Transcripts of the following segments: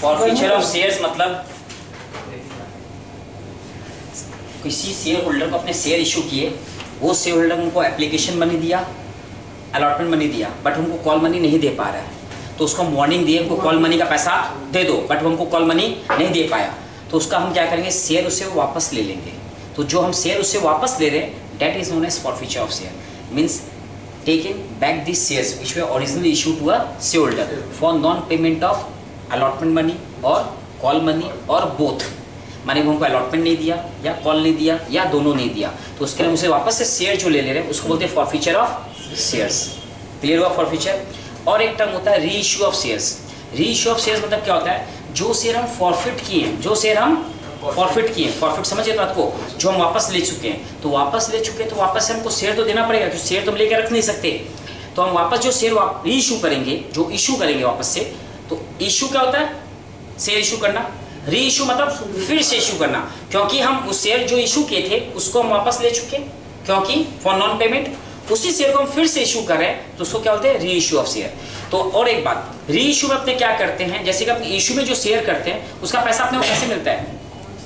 Forfeiture of shares मतलब किसी share holder को अपने शेयर इशू किए, वो शेयर होल्डर उनको एप्लीकेशन मनी दिया, अलॉटमेंट मनी दिया, बट उनको कॉल मनी नहीं दे पा रहा है, तो उसको वार्निंग दिए उनको कॉल मनी का पैसा दे दो, बट वो हमको कॉल मनी नहीं दे पाया, तो उसका हम क्या करेंगे, शेयर उससे वापस ले लेंगे। तो जो हम शेयर उससे वापस ले रहे हैं that is known as forfeiture of share, means taking back this shares which were originally issue to a shareholder for non payment of allotment money और कॉल मनी और बोथ, माने वो हमको अलॉटमेंट नहीं दिया या कॉल नहीं दिया या दोनों नहीं दिया, तो उसके लिए उसे वापस से शेयर जो ले रहे हैं उसको बोलते हैं फॉरफीचर ऑफ शेयर्स। क्लियर हुआ फॉरफीचर। और एक टर्म होता है री इशू ऑफ शेयर्स। री इशू ऑफ शेयर्स मतलब क्या होता है, जो शेयर हम फॉरफिट किए हैं, जो शेयर हम फॉरफिट किए, फॉरफिट समझिए बात को, जो हम वापस ले चुके हैं, तो वापस ले चुके हैं तो वापस से हमको शेयर तो देना पड़ेगा, क्योंकि शेयर तो हम लेकर रख नहीं सकते, तो हम वापस जो शेयर री इशू करेंगे, जो इशू करेंगे वापस से, तो इशू क्या होता है, शेयर इशू करना, री इशू मतलब फिर से इशू करना, क्योंकि हम उस शेयर जो इशू किए थे उसको हम वापस ले चुके, क्योंकि फॉर नॉन पेमेंट, उसी शेयर को हम फिर से इशू कर रहे हैं, तो उसको क्या बोलते हैं, री इशू ऑफ शेयर। तो और एक बात, री इशू में अपने क्या करते हैं, जैसे कि अपने इशू में जो शेयर करते हैं उसका पैसा अपने को कैसे मिलता है,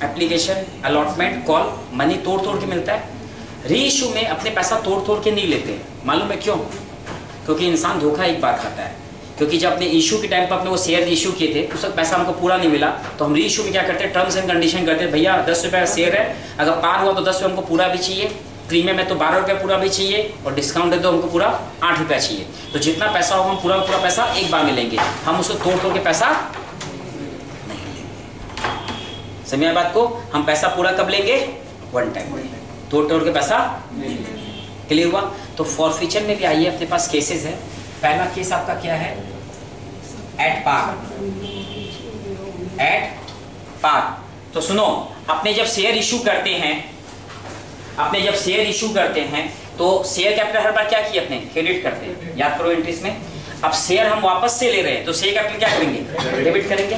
एप्लीकेशन, अलॉटमेंट, कॉल मनी तोड़ के मिलता है। री इशू में अपने पैसा तोड़ के नहीं लेते, मालूम है क्यों, क्योंकि इंसान धोखा एक बार खाता है, क्योंकि जब अपने इशू के टाइम पर अपने वो शेयर इशू किए थे उसका पैसा हमको पूरा नहीं मिला, तो हम री इशू में क्या करते हैं, टर्म्स एंड कंडीशन करते हैं, भैया 10 रुपये का शेयर है, अगर पार हुआ तो 10 रुपये हमको पूरा भी चाहिए, प्रीमियम है तो 12 रुपये पूरा भी चाहिए, और डिस्काउंट है तो हमको पूरा 8 रुपया चाहिए, तो जितना पैसा होगा हम पूरा पैसा एक बार में लेंगे, हम उसको तोड़ के पैसा नहीं लेंगे। समझिए बात को, हम पैसा पूरा कब लेंगे, वन टाइम, तोड़ के पैसा। क्लियर हुआ। तो फॉरफीचर में भी आइए अपने पास केसेस है। पहला केस आपका क्या है, एट पार, एट पार। तो सुनो, अपने जब शेयर इशू करते हैं, अपने जब शेयर इशू करते हैं तो शेयर कैपिटल हर बार क्या किए अपने, क्रेडिट करते हैं, याद करो एंट्रीज में। अब शेयर हम वापस से ले रहे हैं तो शेयर कैपिटल क्या करेंगे, डेबिट करेंगे,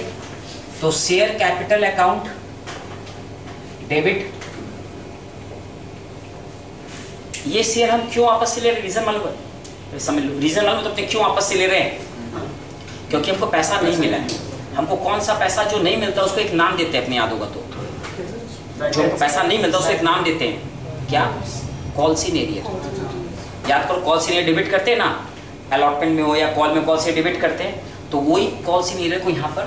तो शेयर कैपिटल अकाउंट डेबिट। ये शेयर हम क्यों वापस से ले रहे हैं, रीजन मालूम है, समझ लो रीजन मालूम, तो अपने क्यों वापस से ले रहे हैं, क्योंकि हमको पैसा नहीं मिला है। हमको कौन सा पैसा जो नहीं मिलता उसको एक नाम देते हैं, अपने याद होगा तो, जो पैसा नहीं मिलता उसको एक नाम देते हैं, क्या, कॉल्सिन एरियर। याद करो, कॉल्सिन एरियर डेबिट करते हैं ना, अलॉटमेंट में हो या कॉल में कॉल्सिन डेबिट करते हैं, तो वही कॉल्सिन एरियर को यहाँ पर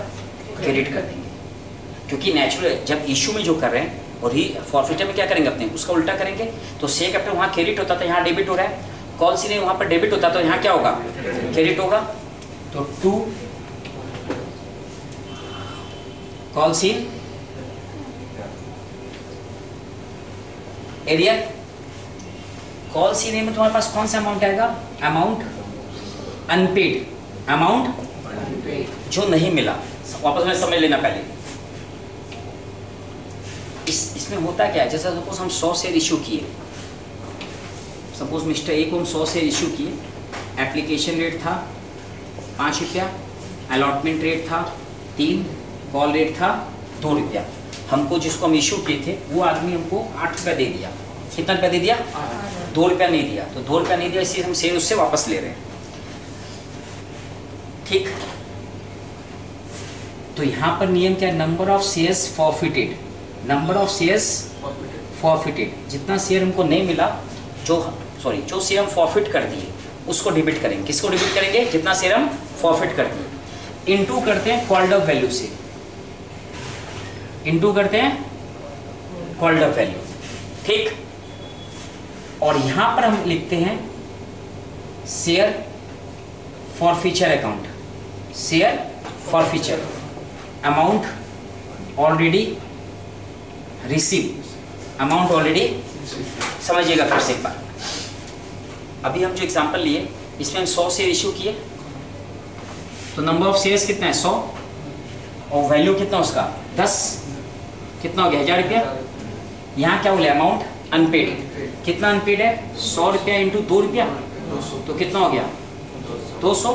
क्रेडिट कर देंगे, क्योंकि नेचुरल जब इशू में जो कर रहे हैं और ही फॉरफिटर में क्या करेंगे अपने, उसका उल्टा करेंगे। तो शेयर कैपिटल वहाँ क्रेडिट होता था, यहाँ डेबिट हो रहा है, कॉल्सिन एरियर वहाँ पर डेबिट होता तो यहाँ क्या होगा, क्रेडिट होगा। तो टू कॉल्सिन एरियर, कॉल्सिन एरियर में तुम्हारे पास कौन सा अमाउंट आएगा, अमाउंट अनपेड, अमाउंट जो नहीं मिला, वापस में समझ लेना पहले। इसमें होता क्या है, जैसा सपोज हम 100 शेयर इशू किए, सपोज मिस्टर ए को हम 100 शेयर इशू किए, एप्लीकेशन रेट था 5 रुपया, अलॉटमेंट रेट था 3, कॉल रेट था 2 रुपया। हमको जिसको हम इशू किए थे वो आदमी हमको 8 रुपया दे दिया, कितना रुपया दे दिया, 2 रुपया नहीं दिया, तो 2 रुपया नहीं दिया, इसलिए हम शेयर उससे वापस ले रहे हैं। ठीक, तो यहाँ पर नियम क्या है, number of shares forfeited, number of shares forfeited, जितना शेयर हमको नहीं मिला, जो शेयर हम फॉरफिट कर दिए उसको डेबिट करेंगे, किसको डेबिट करेंगे, जितना शेयर हम फॉरफिट कर दिए, इनटू करते हैं कॉल्ड अप वैल्यू से, इनटू करते हैं कॉल्ड अप वैल्यू। ठीक, और यहां पर हम लिखते हैं share forfeiture account, share forfeiture amount already receive, amount already. समझिएगा फिर से एक बार, अभी हम जो एग्जांपल लिए इसमें हम 100 शेयर इशू किए, तो नंबर ऑफ शेयर्स कितना है 100, और वैल्यू कितना उसका 10, कितना हो गया 1000 रुपया। यहाँ क्या बोले, अमाउंट अनपेड, कितना अनपेड है 100 रुपया इंटू 2 रुपया, तो कितना हो गया 200,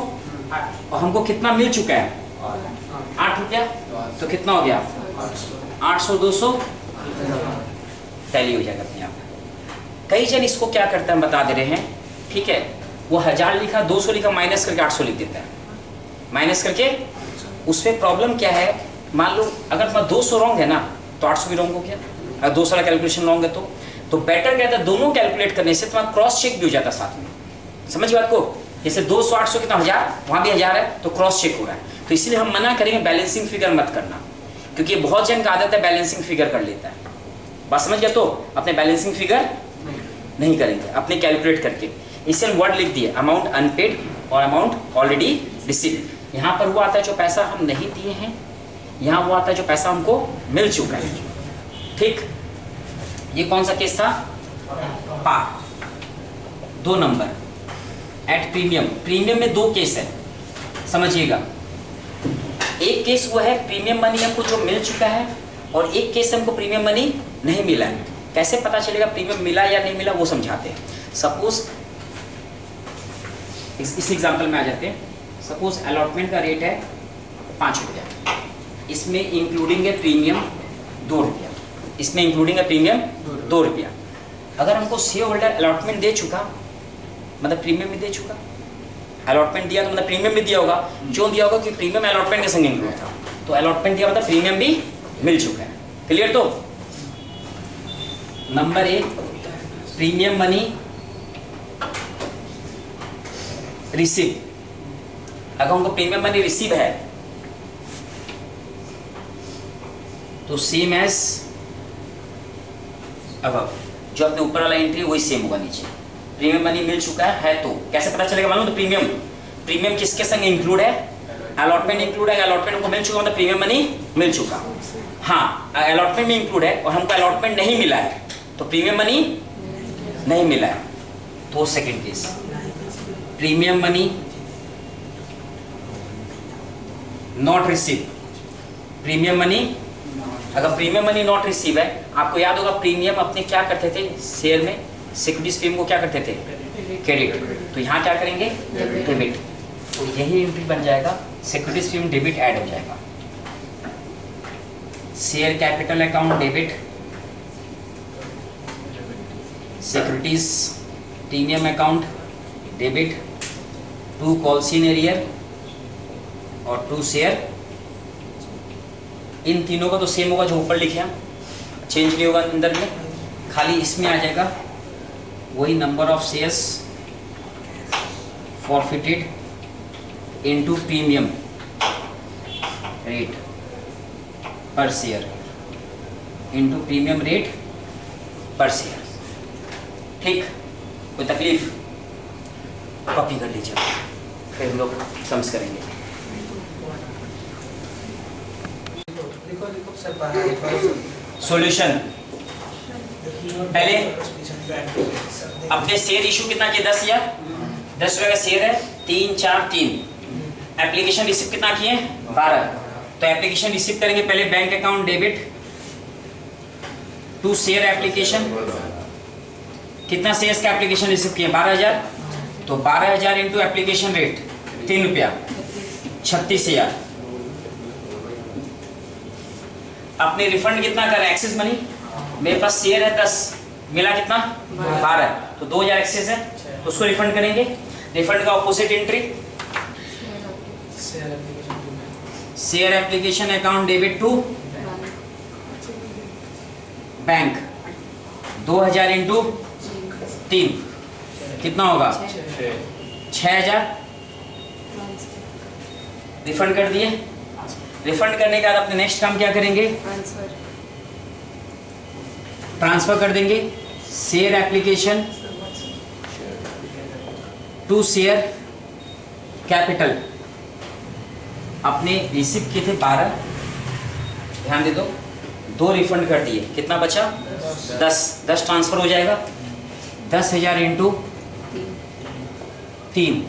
और हमको कितना मिल चुका है 8 रुपया, तो कितना हो गया 800 200 टैली हो जाएगा अपने आप। कई जन इसको क्या करते हैं बता दे रहे हैं, ठीक है, वो 1000 लिखा 200 लिखा, माइनस करके 800 लिख देता है, माइनस करके उसमें प्रॉब्लम क्या है, मान लो अगर 200 रॉन्ग है ना तो 800 भी रॉन्ग हो गया, अगर 200 का कैलकुलेशन रॉन्ग है तो बेटर क्या था, दोनों कैलकुलेट करने से तुम्हारा क्रॉस चेक भी हो जाता साथ में। समझ बात को, जैसे 200 800 कितना 1000, वहाँ भी 1000 है तो क्रॉस चेक हो रहा है। तो इसलिए हम मना करेंगे बैलेंसिंग फिगर मत करना, क्योंकि बहुत जन का आदत है बैलेंसिंग फिगर कर लेता है। बात समझ गया, तो अपने बैलेंसिंग फिगर नहीं करेंगे, अपने कैलकुलेट करके। इससे वर्ड लिख दिए अमाउंट अनपेड और अमाउंट ऑलरेडी रिसीव्ड। यहाँ पर वो आता है जो पैसा हम नहीं दिए हैं, यहाँ वो आता है जो पैसा हमको मिल चुका है। ठीक, ये कौन सा केस था, part 2 number at premium. Premium में 2 केस है, समझिएगा। एक केस वो है प्रीमियम मनी हमको जो मिल चुका है, और एक केस हमको प्रीमियम मनी नहीं मिला है। कैसे पता चलेगा प्रीमियम मिला या नहीं मिला, वो समझाते हैं। सपोज इस एग्जांपल में आ जाते हैं। सपोज अलॉटमेंट का रेट है 5 रुपया, इसमें इंक्लूडिंग है प्रीमियम 2 रुपया, इसमें इंक्लूडिंग है प्रीमियम 2 रुपया। अगर हमको शेयर होल्डर अलॉटमेंट दे चुका, मतलब प्रीमियम भी दे चुका, अलॉटमेंट दिया तो मतलब प्रीमियम भी दिया होगा। क्यों दिया होगा कि प्रीमियम अलॉटमेंट के संग इंक्लूड था, तो अलॉटमेंट दिया मतलब प्रीमियम भी मिल चुका है। क्लियर? तो नंबर 1 प्रीमियम मनी रिसीव। अगर हमको प्रीमियम मनी रिसीव है तो सेम एज अबव, जो अपने ऊपर वाला एंट्री वही सेम होगा नीचे। प्रीमियम मनी मिल चुका है तो कैसे पता चलेगा मालूम? तो प्रीमियम किसके संग इंक्लूड है? अलॉटमेंट इंक्लूड है, अलॉटमेंट को मिल चुका मतलब प्रीमियम मनी मिल चुका। हाँ, अलॉटमेंट में इंक्लूड है और हमको अलॉटमेंट नहीं मिला है तो प्रीमियम मनी नहीं मिला है, तो second case premium money not receive. Premium money, अगर प्रीमियम मनी नॉट रिसीव है, आपको याद होगा प्रीमियम अपने क्या करते थे शेयर में, सिक्योरिटीज प्रीमियम को क्या करते थे, क्रेडिट। तो यहाँ क्या करेंगे, डेबिट। तो यही एंट्री बन जाएगा, सिक्योरिटीज प्रीमियम डेबिट ऐड हो जाएगा। Share capital account debit, securities premium account debit, 2 calls in arrear और 2 शेयर। इन तीनों का तो सेम होगा जो ऊपर लिखे, चेंज नहीं होगा अंदर में, खाली इसमें आ जाएगा वही number of shares forfeited into premium rate पर शेयर इनटू प्रीमियम रेट पर शेयर। ठीक, कोई तकलीफ? कॉपी कर लीजिए, फिर हम लोग समझ करेंगे। सॉल्यूशन, पहले अपने शेयर इशू कितना किया, 10,000, 10 रुपये का शेयर है, 3 4 3। एप्लीकेशन रिसीव कितना किए, 12। तो एप्लीकेशन रिसीव करेंगे पहले bank account debit to share application. कितना शेयर्स का एप्लीकेशन रिसीव किए, 12,000। तो 12,000 इंटू एप्लीकेशन रेट 3 रुपया, 36,000। अपने रिफंड कितना कर, एक्सेस मनी, मेरे पास शेयर है 10, मिला कितना 12, तो 2,000 एक्सेस है, तो उसको रिफंड करेंगे। रिफंड का opposite entry share application account debit to bank, 2,000 into 3 कितना होगा, 6,000 रिफंड कर दिए। रिफंड करने के बाद अपने नेक्स्ट काम क्या करेंगे, ट्रांसफर कर देंगे share application to share capital. अपने रिसीव किए थे 12, ध्यान दे दो, 2 रिफंड कर दिए, कितना बचा 10 ट्रांसफर हो जाएगा, 10,000 इंटू 3,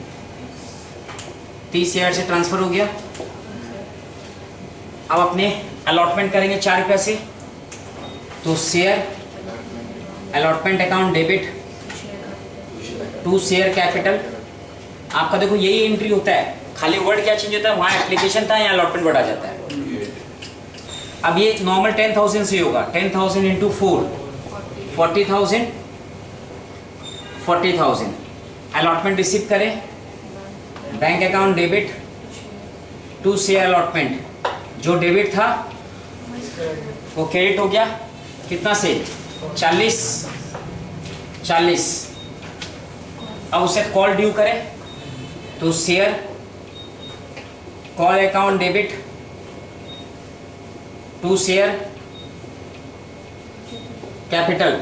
30,000 से ट्रांसफर हो गया। अब अपने अलॉटमेंट करेंगे 4 रुपये से, तो share allotment account debit to share capital. आपका देखो यही एंट्री होता है, खाली वर्ड क्या चेंज होता है, वहाँ एप्लीकेशन था, यहाँ अलॉटमेंट वर्ड आ जाता है। अब ये नॉर्मल 10,000 से होगा, 10,000 इंटू 4, 40,000, 40,000। अलॉटमेंट रिसीव करें, bank account debit to share allotment, जो डेबिट था वो क्रेडिट हो गया कितना से 40। अब उसे कॉल ड्यू करे तो share call account debit to share capital,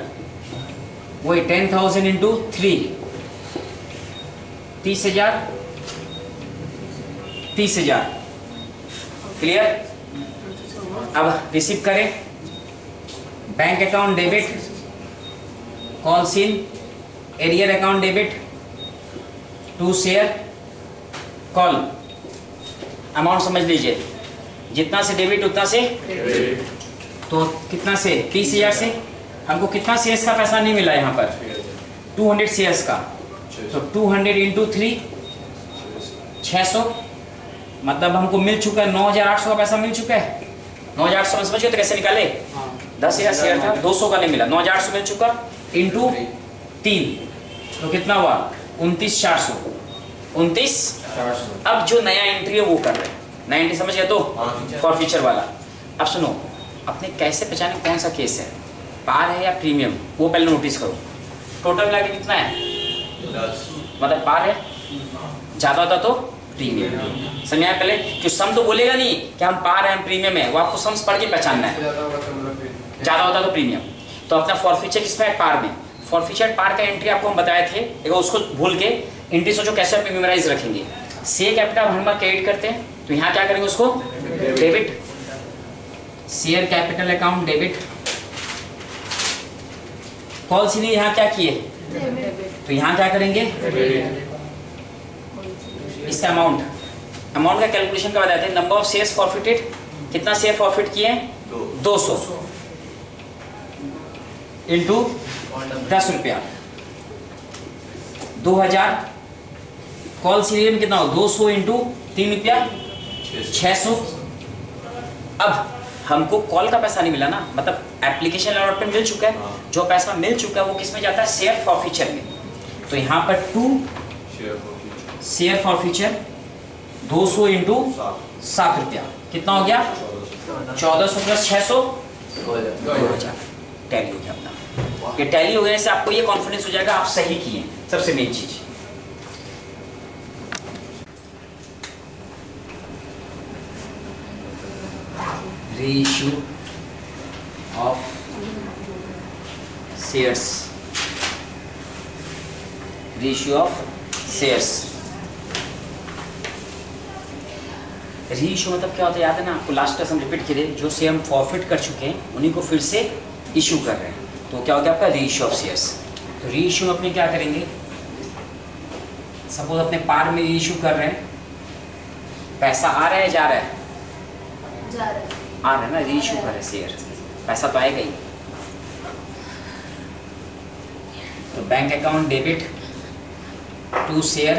वही 10,000 इंटू 3, 30,000 क्लियर। अब रिसीव करें bank account debit call scene arrear account debit to share call, amount समझ लीजिए, जितना से डेबिट उतना से तो कितना से 30,000 से हमको कितना शेयर्स का पैसा नहीं मिला यहाँ पर 200 शेयर्स का, तो 200 इंटू 3 600, मतलब हमको मिल चुका है 9,800 का पैसा मिल चुका है। 9,800 में समझिए तो कैसे निकाले, 10,000 शेयर था 200 का नहीं मिला, 9,800 मिल चुका इंटू 3 तो कितना हुआ 29,400। 29। अब जो नया एंट्री है वो कर रहे हैं, नया एंट्री समझ गया तो फॉर फ्यूचर वाला। अब सुनो, अपने कैसे पहचाने कौन सा केस है, पार है या प्रीमियम, वो पहले नोटिस करो। टोटल मिला के कितना है 10, मतलब पार है, ज्यादा होता तो प्रीमियम। समझ आया पहले, क्यों सम तो बोलेगा नहीं कि हम पार है हम प्रीमियम है, वो आपको सम्स पढ़ के पहचानना है, ज्यादा होता तो प्रीमियम। तो अपना फॉरफीचर किसमें है, पार में। फॉरफीचर पार का एंट्री आपको हम बताए थे, देखो उसको भूल के एंट्री सोचो कैसे आप मेमोराइज रखेंगे। शेयर कैपिटल हम क्रेडिट करते हैं तो यहाँ क्या करेंगे उसको debit, share capital account debit, call सी ने यहाँ क्या किए तो यहाँ क्या करेंगे इसका अमाउंट का कैलकुलेशन का बताते हैं। नंबर ऑफ शेयर्स फॉरफिटेड, कितना शेयर फॉरफिट किए 200 इंटू 10 रुपया 2000, कॉल सीरियल में कितना हो 200 इंटू 3 रुपया 600। अब हमको कॉल का पैसा नहीं मिला ना, मतलब एप्लीकेशन अलॉटमेंट मिल चुका है, जो पैसा मिल चुका है वो किस में जाता है शेयर फॉरफीचर में। तो यहाँ पर 2 शेयर फॉरफीचर 200 इंटू 7 रुपया कितना हो गया 1400 प्लस 600 2000। टैली हो गया अपना, ये टैली हो गया से आपको ये कॉन्फिडेंस हो जाएगा आप सही किए, सबसे मेन चीज। Ratio of shares, ratio of shares. Ratio मतलब क्या होता है याद है ना आपको, लास्ट क्लास हम रिपीट किए, जो शेयर हम फॉरफिट कर चुके हैं उन्हीं को फिर से इशू कर रहे हैं, तो क्या हो गया आपका रेशियो ऑफ शेयर्स। तो रेशियो अपने क्या करेंगे, सपोज अपने पार में रेशियो कर रहे हैं, पैसा आ रहा है जा रहा है, आ रहा है ना, रेशियो कर रहे हैं शेयर, पैसा तो आएगा ही। तो bank account debit to share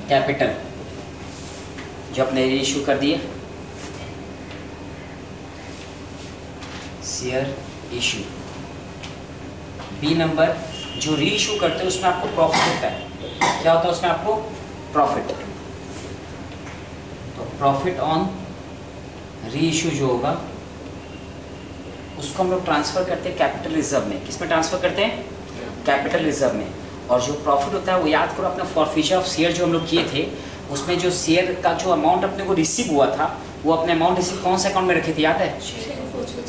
capital जो अपने रेशियो कर दिए, शेयर इशू। बी नंबर जो रीइशू करते हैं उसमें आपको प्रॉफिट होता है, क्या होता है उसमें आपको प्रॉफिट। तो प्रॉफिट ऑन रीइशू जो होगा उसको हम लोग ट्रांसफर करते हैं कैपिटल रिजर्व में। किसमें ट्रांसफर करते हैं कैपिटल रिजर्व में। और जो प्रॉफिट होता है वो याद करो अपना फॉरफीचर ऑफ शेयर जो हम लोग किए थे, उसमें जो शेयर का जो अमाउंट अपने को रिसीव हुआ था वो अपने अमाउंट रिसीव कौन से अकाउंट में रखे थे याद है,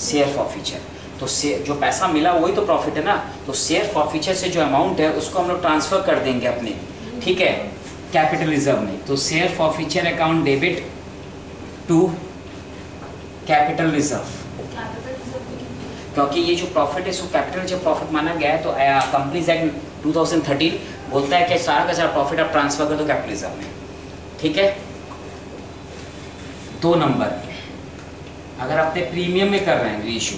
शेयर फॉरफीचर। तो शेयर जो पैसा मिला वही तो प्रॉफिट है ना, तो शेयर फॉरफीचर से जो अमाउंट है उसको हम लोग ट्रांसफर कर देंगे अपने, ठीक है, कैपिटल रिजर्व में। तो share forfeiture account debit to capital reserve, क्योंकि ये जो प्रॉफिट है इसको कैपिटल जब प्रॉफिट माना गया है तो कंपनीज एक्ट 2013 बोलता है कि सारा का सारा प्रॉफिट आप ट्रांसफर कर दो कैपिटल रिजर्व में, ठीक है। 2 नंबर अगर अपने प्रीमियम में कर रहे हैं रीइशू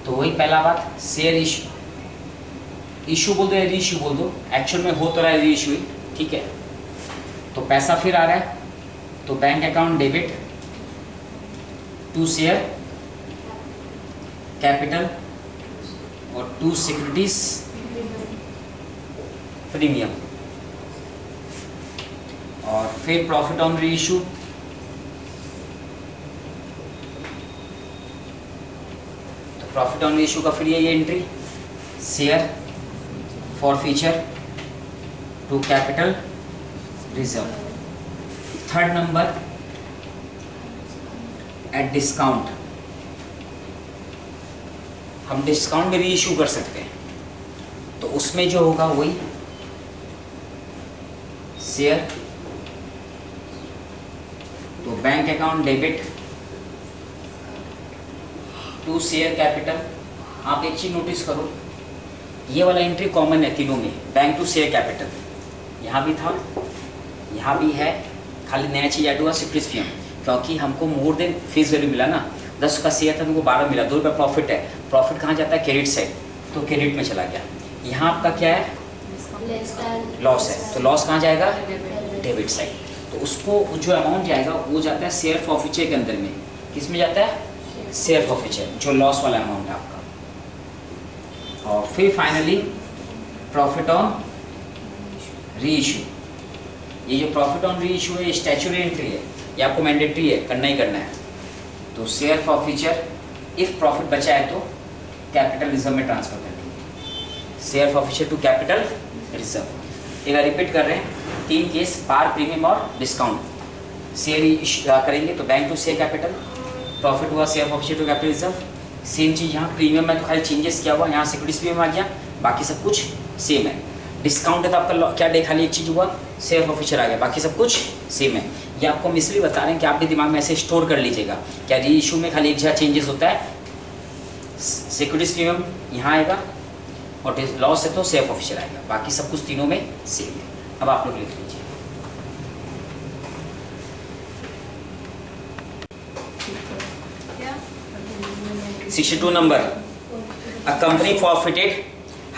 तो वही पहला बात शेयर इशू, इशू बोल दो या रीइशू बोल दो, एक्चुअल में हो तो रहा है रीइशू ही, ठीक है। तो पैसा फिर आ रहा है तो bank account debit to share capital और टू सिक्योरिटीज प्रीमियम, और फिर प्रॉफिट ऑन री इशू, तो प्रॉफिट ऑन री इशू का फिर ये entry, share forfeiture to capital reserve. Third number at discount, हम डिस्काउंट में री इशू कर सकते हैं, तो उसमें जो होगा वही शेयर तो bank account debit to share capital. आप एक चीज नोटिस करो, ये वाला एंट्री कॉमन है तीनों में, बैंक टू शेयर कैपिटल यहाँ भी था, यहाँ भी है, खाली नया चीज ऐड हुआ सिक्योरिटीज फीम, क्योंकि हमको मोर देन फेस वैल्यू मिला ना, 10 का शेयर था, हमको 12 मिला, 2 रुपये प्रॉफिट है, प्रॉफिट कहाँ जाता है क्रेडिट साइड, तो क्रेडिट में चला गया। यहाँ आपका क्या है लॉस है, तो लॉस कहाँ जाएगा डेबिट साइड, तो उसको जो अमाउंट जाएगा वो जाता है शेयर फॉरफीचर के अंदर में, किस में जाता है शेयर फॉरफीचर, जो लॉस वाला अमाउंट है आपका। और फिर फाइनली प्रॉफिट ऑन री इशू, ये जो प्रॉफिट ऑन री इशू है ये स्टैच्यूटरी एंट्री है, ये आपको मैंडेटरी है, करना ही करना है। तो शेयर फॉरफीचर इफ प्रॉफिट बचा है तो कैपिटल रिजर्व में ट्रांसफर कर देंगे, share forfeiture to capital reserve. एक बार रिपीट कर रहे हैं, 3 केस पार, प्रीमियम और डिस्काउंट। शेयर करेंगे तो bank to share capital, profit हुआ share forfeiture to capital reserve. Same चीज़ यहाँ प्रीमियम में तो खाली चेंजेस किया हुआ, यहाँ सिक्योरिटीज प्रीमियम आ गया, बाकी सब कुछ सेम है। डिस्काउंट है तो आपका क्या डे खाली एक चीज़ हुआ शेयर फॉरफीचर आ गया, बाकी सब कुछ सेम है। ये आपको हम इसलिए बता रहे हैं कि आपके दिमाग में ऐसे स्टोर कर लीजिएगा, क्या री इशू में खाली एक जगह चेंजेस होता है, सिक्योरिटीज प्रीमियम यहाँ आएगा और लॉस है तो शेयर फॉरफीचर आएगा, बाकी सब कुछ तीनों में सेम है। अब आप लोग लिख लीजिए। क्या 62 number, a company forfeited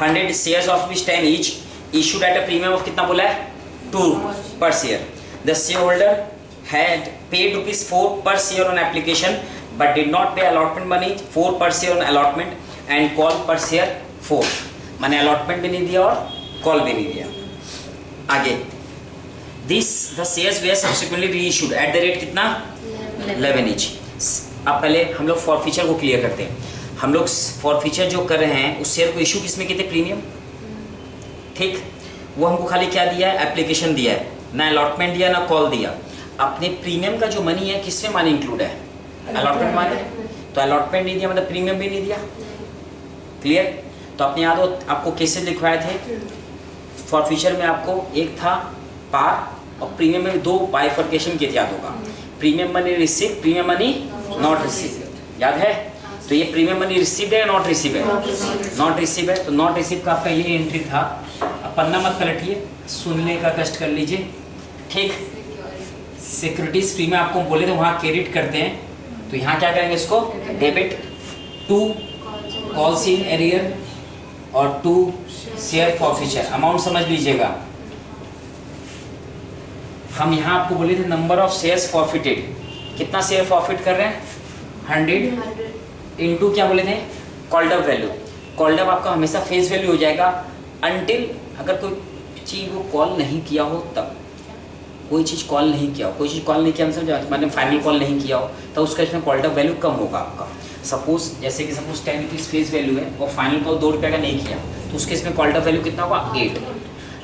100 shares of which 10 each issued at a premium of कितना बोला है 2 per share. The shareholder had paid ₹4 per share on application but did not pay allotment money 4 per share on allotment and call per share 4. मैंने allotment भी नहीं दिया और call भी नहीं दिया। आगे the shares were subsequently reissued at the rate कितना 11 each. अब पहले हम लोग फॉरफीचर को क्लियर करते हैं। हम लोग फॉरफीचर जो कर रहे हैं उस शेयर को इशू किस में किए थे प्रीमियम, ठीक, वो हमको खाली क्या दिया है एप्लीकेशन दिया है, ना अलॉटमेंट दिया ना कॉल दिया। अपने प्रीमियम का जो मनी है किसमें माने इंक्लूड है अलॉटमेंट माने, तो अलॉटमेंट नहीं दिया मतलब प्रीमियम भी नहीं दिया। क्लियर, तो अपने याद हो आपको केसेस लिखवाए थे फॉरफीचर में, आपको एक था पार और प्रीमियम में 2 बाइफर्केशन किए थे, याद होगा, premium money receive, premium money not receive, याद है। तो ये प्रीमियम मनी रिसीव है या नॉट रिसीव है, नॉट रिसीव है, तो नॉट रिसीव का आपका ये एंट्री था। अब पन्ना मत पलटिए, सुनने का कष्ट कर लीजिए, ठीक। सिक्योरिटीज फ्री में आपको बोले थे वहाँ क्रेडिट करते हैं, तो यहाँ क्या करेंगे इसको debit to calls in arrear और टू शेयर फॉरफीचर। अमाउंट समझ लीजिएगा, हम यहाँ आपको बोले थे नंबर ऑफ शेयर्स फॉरफिटेड, कितना शेयर फॉरफिट कर रहे हैं 100 इनटू क्या बोले थे called up value. Called up आपका हमेशा फेस वैल्यू हो जाएगा अनटिल अगर कोई चीज़ वो कॉल नहीं किया हो, तब कोई चीज़ कॉल नहीं किया हो, कोई चीज़ कॉल नहीं किया मतलब मैंने फाइनल कॉल नहीं किया हो, तो उसका इसमें कॉल्ड अप वैल्यू कम होगा आपका। सपोज जैसे कि सपोज 10 रुपीज़ फेस वैल्यू है और फाइनल कॉल 2 रुपये का नहीं किया, तो उसके इसमें कॉल्ड अप वैल्यू कितना होगा 8।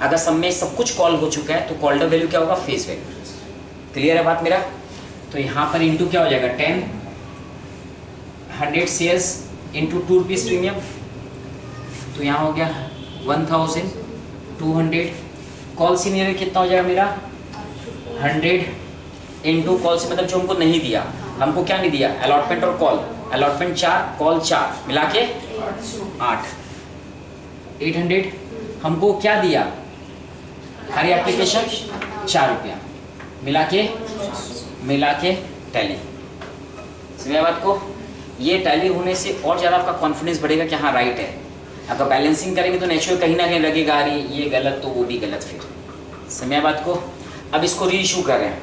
अगर सब में सब कुछ कॉल हो चुका है तो कॉल्ड अप वैल्यू क्या होगा फेस वैल्यू। क्लियर है बात मेरा। तो यहाँ पर इंटू क्या हो जाएगा 100 शेयर्स इंटू 2 रुपीज़ प्रीमियम, तो यहाँ हो गया 1200। कॉल सीनियर कितना हो जाएगा मेरा 100 इंटू कॉल से मतलब जो हमको नहीं दिया, हमको क्या नहीं दिया अलॉटमेंट और कॉल, अलॉटमेंट 4 कॉल 4 मिला के 8। 800 हमको क्या दिया हरी एप्लीकेशन 4 रुपया मिला के टैली। समझे बात को। ये टैली होने से और ज़्यादा आपका कॉन्फिडेंस बढ़ेगा कि हाँ राइट है। अगर बैलेंसिंग करेंगे तो नेचुरल कहीं ना कहीं लगेगा अरे ये गलत तो वो भी गलत, फिर समझे बात को। अब इसको री इशू कर रहे हैं,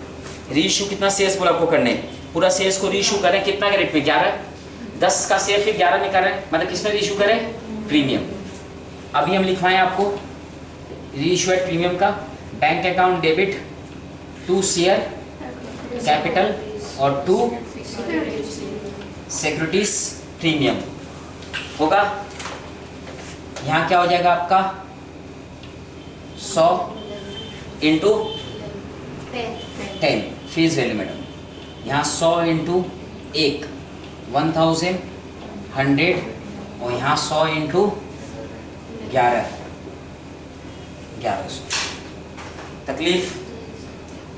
री इशू कितना शेयर्स बोला आपको करने, पूरा शेयर्स को री इशू करें कितना के रेट में 11, 10 का शेयर फिर 11 में करें, मतलब किसमें री इशू करें प्रीमियम। अभी हम लिखवाएं आपको री इशू एट प्रीमियम का bank account debit 2 share capital और 2 सिक्योरिटीज प्रीमियम होगा। यहाँ क्या हो जाएगा आपका 100 इंटू 10 फेस वैल्यू मैडम, यहाँ 100 इंटू 1 1000 100 और यहाँ 100 इंटू 1100 तकलीफ।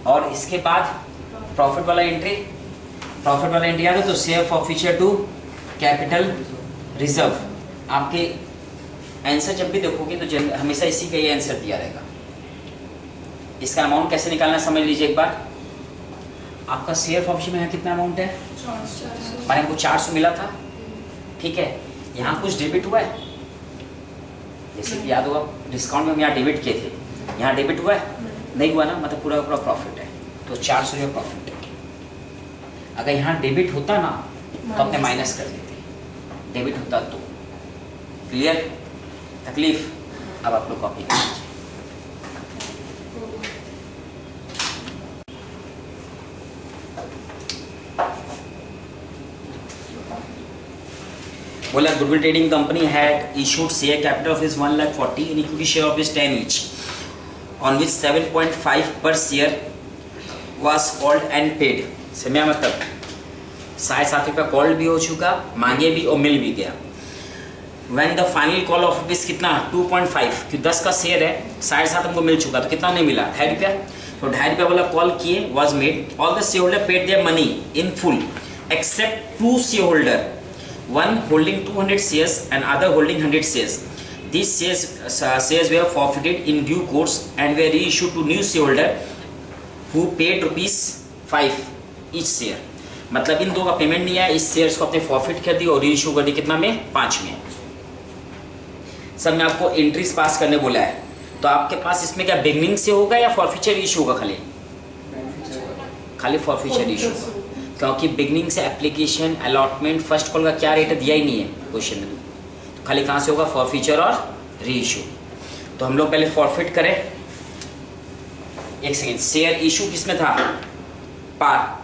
और इसके बाद प्रॉफिट वाला एंट्री आ गया तो share forfeiture to capital reserve. आपके आंसर जब भी देखोगे तो हमेशा इसी का ये आंसर दिया रहेगा। इसका अमाउंट कैसे निकालना समझ लीजिए एक बार। आपका शेयर फॉरफीचर में यहाँ कितना अमाउंट है, मैंने हमको 400 मिला था, ठीक है। यहाँ कुछ डेबिट हुआ है, जैसे कि याद होगा डिस्काउंट में हम यहाँ डेबिट किए थे, यहाँ डेबिट हुआ है नहीं हुआ ना, मतलब पूरा पूरा प्रॉफिट है, तो 400 रुपये प्रॉफिट है। अगर यहाँ डेबिट होता ना तो अपने माइनस कर देते, डेबिट होता तो। क्लियर तकलीफ। अब आप लोग कॉपी कर लीजिए। बोला goodwill trading company had issued share capital of is 1,40,000 and equity share of is 10 each, on which 7.5 per share was called and paid। समझा मतलब 7.5 रुपया कॉल भी हो चुका, मांगे भी और मिल भी गया। When the final call of rupees कितना 2.5, क्योंकि 10 का शेयर है, 7.5 हमको मिल चुका, तो कितना नहीं मिला 2.5 रुपया। तो 2.5 रुपया वाला कॉल किए, was made, all the shareholder paid their money in full except 2 shareholder, one holding 200 shares and other holding 100 shares. These shares were forfeited in due course and were reissued to new shareholder who paid ₹5 each share। मतलब इन दो का payment नहीं आया, इस shares को अपने forfeit कर दी और रीइश्यू कर दी, कितना में 5 में। सब में आपको एंट्रीज पास करने बोला है, तो आपके पास इसमें क्या बिगनिंग से होगा या फॉरफिचर इशू होगा? खाली फॉरफिचर इशू होगा, क्योंकि बिगनिंग से एप्लीकेशन अलॉटमेंट फर्स्ट कॉल का क्या रेट दिया ही नहीं है क्वेश्चन में, तो खाली कहाँ से होगा फॉरफिचर और री इशू। तो हम लोग पहले फॉरफिट करें। एक सेकेंड, शेयर इशू किसमें था? पार।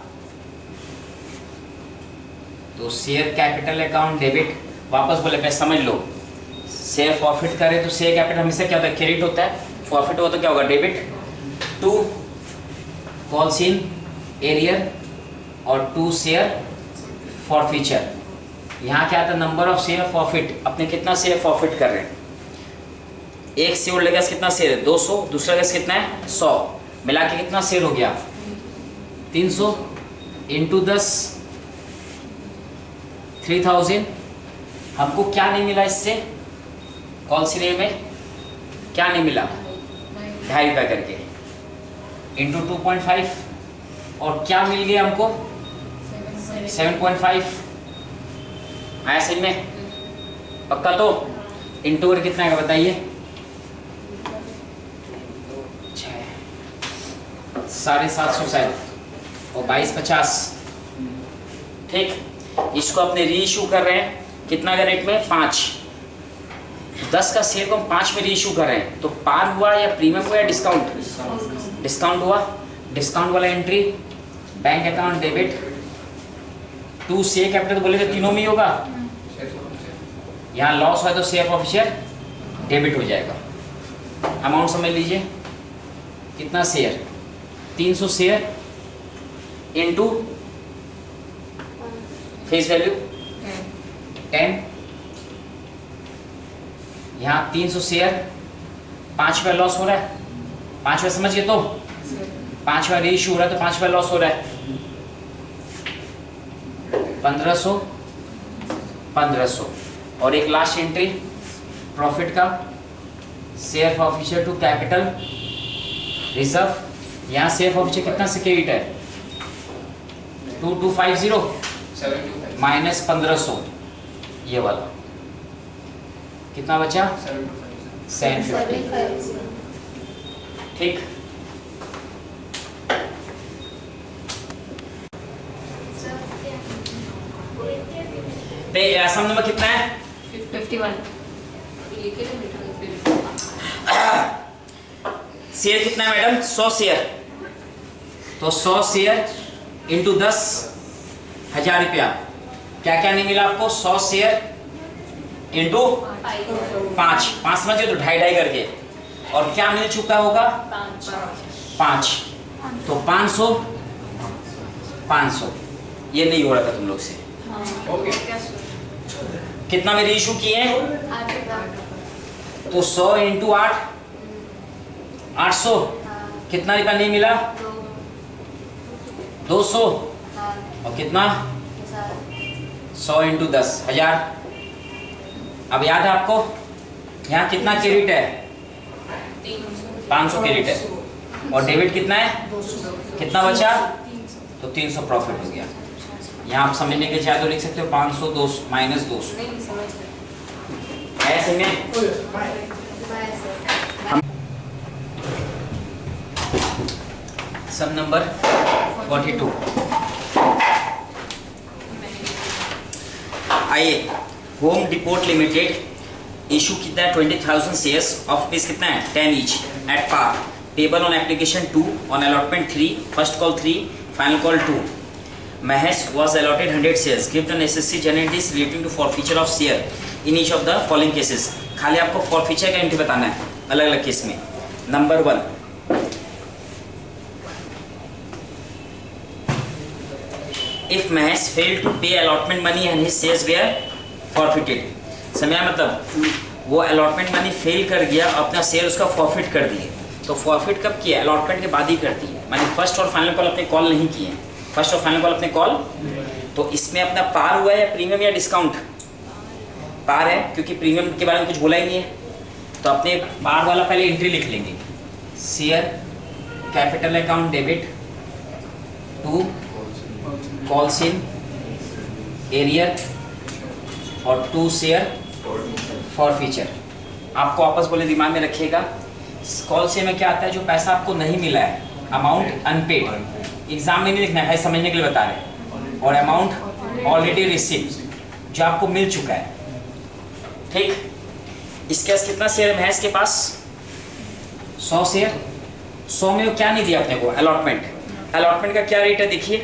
तो शेयर कैपिटल अकाउंट डेबिट, वापस बोले पहले समझ लो, शेयर फॉरफिट करें तो शेयर कैपिटल हमेशा क्या होता है? क्रेडिट होता है, फॉरफिट होता तो क्या होगा? डेबिट। 2 कॉल्स इन एरियर और 2 शेयर फॉरफीचर। यहाँ क्या आता है? नंबर ऑफ शेयर फॉरफिट, अपने कितना शेयर फॉरफिट कर रहे हैं। एक शेयर लेगा कितना शेयर है? 200, दूसरा गैस कितना है? 100, मिला के कितना शेयर हो गया? 300 इंटू 10 3000। हमको क्या नहीं मिला इससे? कॉल सीरियल में क्या नहीं मिला? 2.5 रुपया करके इंटू 2.5, और क्या मिल गया हमको? 7.5। आया समझ में? पक्का तो? इंटू कर कितना है बताइए? 750 शायद, और 2250। ठीक, इसको अपने री इशू कर रहे हैं कितना का रेट में? 5। 10 का शेयर को हम 5 में री इशू कर रहे हैं, तो पार हुआ या प्रीमियम हुआ या डिस्काउंट? डिस्काउंट हुआ। डिस्काउंट वाला entry bank account debit, 2 share capital बोले तो तीनों में ही होगा। यहाँ लॉस हुआ तो शेयर फॉरफिचर डेबिट हो जाएगा। अमाउंट समझ लीजिए, कितना share? 300 share into face value 10। यहाँ 300 शेयर, 5 रुपया लॉस हो रहा है, 5 रुपया समझिए तो 5 रुपया रीइश्यू हो रहा है, तो 5 रुपया लॉस हो रहा है। 1500 और एक लास्ट एंट्री प्रॉफिट का, share forfeiture to capital reserve. यहाँ शेयर फॉरफिचर कितना सिक्योरिटी है? 2250 माइनस 1500, ये वाला कितना बचा? 750। ठीक, तो आसान नंबर कितना है? 51। शेयर कितना है मैडम? 100 शेयर। तो 100 शेयर इंटू 10, 1000 रुपया। क्या क्या नहीं मिला आपको? 100 शेयर इंटू 5, 5 समझिए तो 2.5 करके। और क्या मिल चुका होगा? 5। तो 500, 500 ये नहीं हो रहा था तुम लोग से। ओके कितना मेरे इशू किए हैं? तो 100 इंटू 8, 800। कितना रुपया नहीं मिला? 200। और कितना? 100 इंटू 10, 1000। अब याद है आपको यहाँ कितना क्रेडिट है? 500 क्रेडिट है। और डेबिट कितना है? कितना बचा? तो 300 प्रॉफिट हो गया। यहाँ आप समझने के चाहे तो लिख सकते हो 500 200 माइनस 200 ऐसे में। सम नंबर 42। आइए, होम डिपोट लिमिटेड इशू कितना है? 20,000 शेयर्स ऑफ पीस कितना है? 10 each at par, payable on application 2, on allotment 3, first call 3, final call 2। Mahesh was allotted 100 shares. Give the necessary generalities relating to forfeiture of share in each of the following cases. खाली आपको forfeiture का entry बताना है अलग अलग case में। Number 1, if Mahesh failed to pay allotment money and his shares were forfeited. समझा? मतलब वो allotment money fail कर गया, अपना शेयर उसका forfeit कर दिए। तो forfeit कब किया? allotment के बाद ही कर दिए, माने फर्स्ट और फाइनल कॉल अपने कॉल नहीं किए। फर्स्ट और फाइनल कॉल अपने कॉल, तो इसमें अपना पार हुआ है या प्रीमियम या डिस्काउंट? पार है, क्योंकि प्रीमियम के बारे में कुछ बोला ही नहीं है। तो अपने पार वाला पहले एंट्री लिख लेंगे। Share capital account debit to calls in arrear और 2 शेयर फॉरफीचर। आपको वापस बोले दिमाग में रखिएगा, कॉल से में क्या आता है? जो पैसा आपको नहीं मिला है, अमाउंट अनपेड। एग्जाम में नहीं लिखना है भाई, समझने के लिए बता रहे। और अमाउंट ऑलरेडी रिसीव, जो आपको मिल चुका है। ठीक, इसके पास कितना शेयर है? महेश के पास 100 शेयर। 100 में वो क्या नहीं दिया अपने को? अलॉटमेंट। अलॉटमेंट का क्या रेट है देखिए?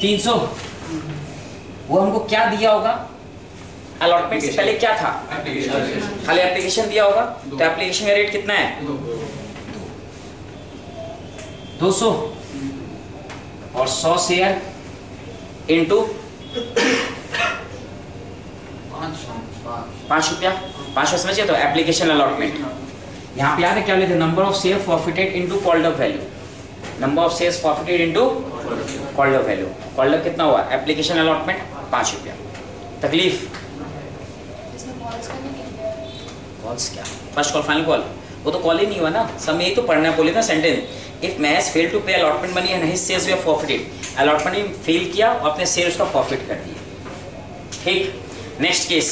300। वो हमको क्या दिया होगा? अलॉटमेंट से पहले क्या था? खाली एप्लीकेशन दिया होगा। तो एप्लीकेशन का रेट कितना है? 200। और 100 शेयर इंटू 5 रुपया, 5 समझिए। तो एप्लीकेशन अलॉटमेंट यहाँ पे याद है क्या लेते? Number of share forfeited into called up value. Number of shares forfeited into called up value. Called up कितना हुआ? एप्लीकेशन अलॉटमेंट 5 रुपया। तकलीफ? कॉल्स क्या? फर्स्ट कॉल फाइनल कॉल, वो तो कॉल ही नहीं हुआ ना। सब में यही तो पढ़ना है, बोले ना sentence. If Mahesh failed to pay allotment money and his shares were forfeited, allotment में फेल किया और अपने शेयर उसका फॉरफिट कर दिए। ठीक, next case,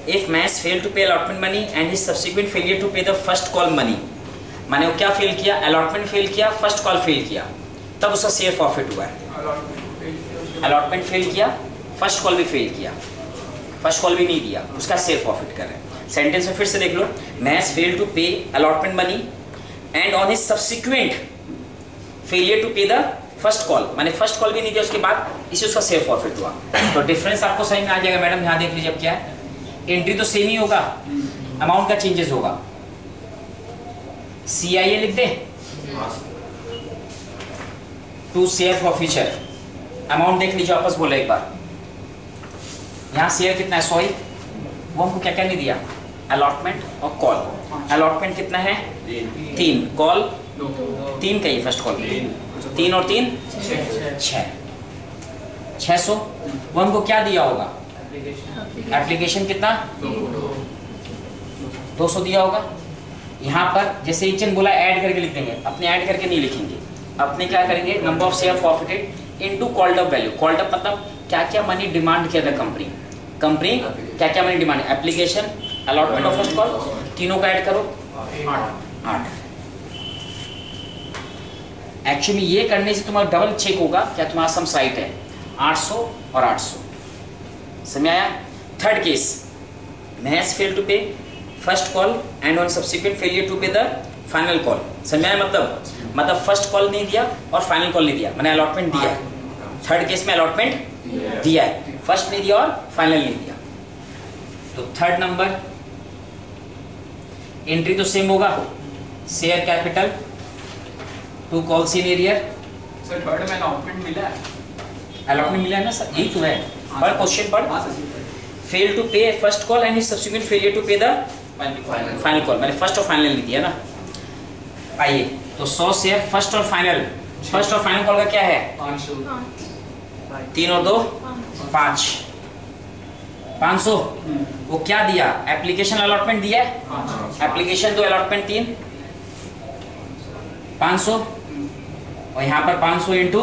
if Mahesh failed to pay allotment money and his subsequent failure to pay the first call money, माने वो क्या फेल किया? अलॉटमेंट फेल किया, फर्स्ट कॉल फेल किया, तब उसका शेयर फॉरफिट हुआ है। अलॉटमेंट फेल किया, फर्स्ट कॉल भी फेल किया, फर्स्ट कॉल भी नहीं दिया, उसका शेयर फॉरफिट कर रहे हैं। सेंटेंस में फिर से देख लो, Mahesh failed to pay allotment money and on his subsequent failure to pay the first call, माने फर्स्ट कॉल भी नहीं दिया उसके बाद इसी उसका शेयर फॉरफिट हुआ। तो डिफरेंस आपको समझ में आ जाएगा मैडम। यहाँ देख लीजिए अब क्या है, एंट्री तो सेम ही होगा, अमाउंट का चेंजेस होगा। CIA लिख दे, 2 शेयर फॉरफीचर। अमाउंट देख लीजिए, वापस बोलो एक बार। यहाँ शेयर कितना है? 100 ही। वो हमको क्या क्या नहीं दिया? अलॉटमेंट और कॉल। अलॉटमेंट कितना है? 3, कॉल 3 का ही फर्स्ट कॉल 3 और 3 6, 600। वो हमको क्या दिया होगा? एप्लीकेशन कितना? 200 दिया होगा। यहाँ पर जैसे इचन बोला ऐड करके लिख देंगे, अपने ऐड करके नहीं लिखेंगे, अपने क्या करेंगे? Number of share forfeited into called up value. Called up मतलब क्या क्या मनी डिमांड किया था कंपनी, कंपनी क्या क्या मनी डिमांड, एप्लीकेशन, अलॉटमेंट और फर्स्ट कॉल, तीनों का ऐड करो 8। एक्चुअली ये करने से तुम्हारा डबल चेक होगा क्या तुम्हारा सम राइट है। 800 और 800 समझ आया। Third case, Mahesh failed to pay first call and on subsequent failure to pay the final call, समझ में आया? मतलब फर्स्ट कॉल नहीं दिया और फाइनल कॉल नहीं दिया, मैंने अलॉटमेंट दिया है। थर्ड केस में अलॉटमेंट दिया है, फर्स्ट नहीं दिया और फाइनल नहीं दिया। तो थर्ड नंबर एंट्री तो सेम होगा, share capital to calls in arrear. Sir third में अलॉटमेंट मिला है, अलॉटमेंट मिला है ना सर, यही तो है। पर क्वेश्चन पर fail to pay first call and subsequent failure to pay the final call, मैंने फर्स्ट और फाइनल नहीं दिया ना। आइए तो 100 शेयर फर्स्ट और फाइनल, फर्स्ट और फाइनल कॉल का क्या है? 3 और 2 5, 500। वो क्या दिया? एप्लीकेशन अलॉटमेंट दिया है, एप्लीकेशन 2 अलॉटमेंट 3, 500 और यहाँ पर 500 इंटू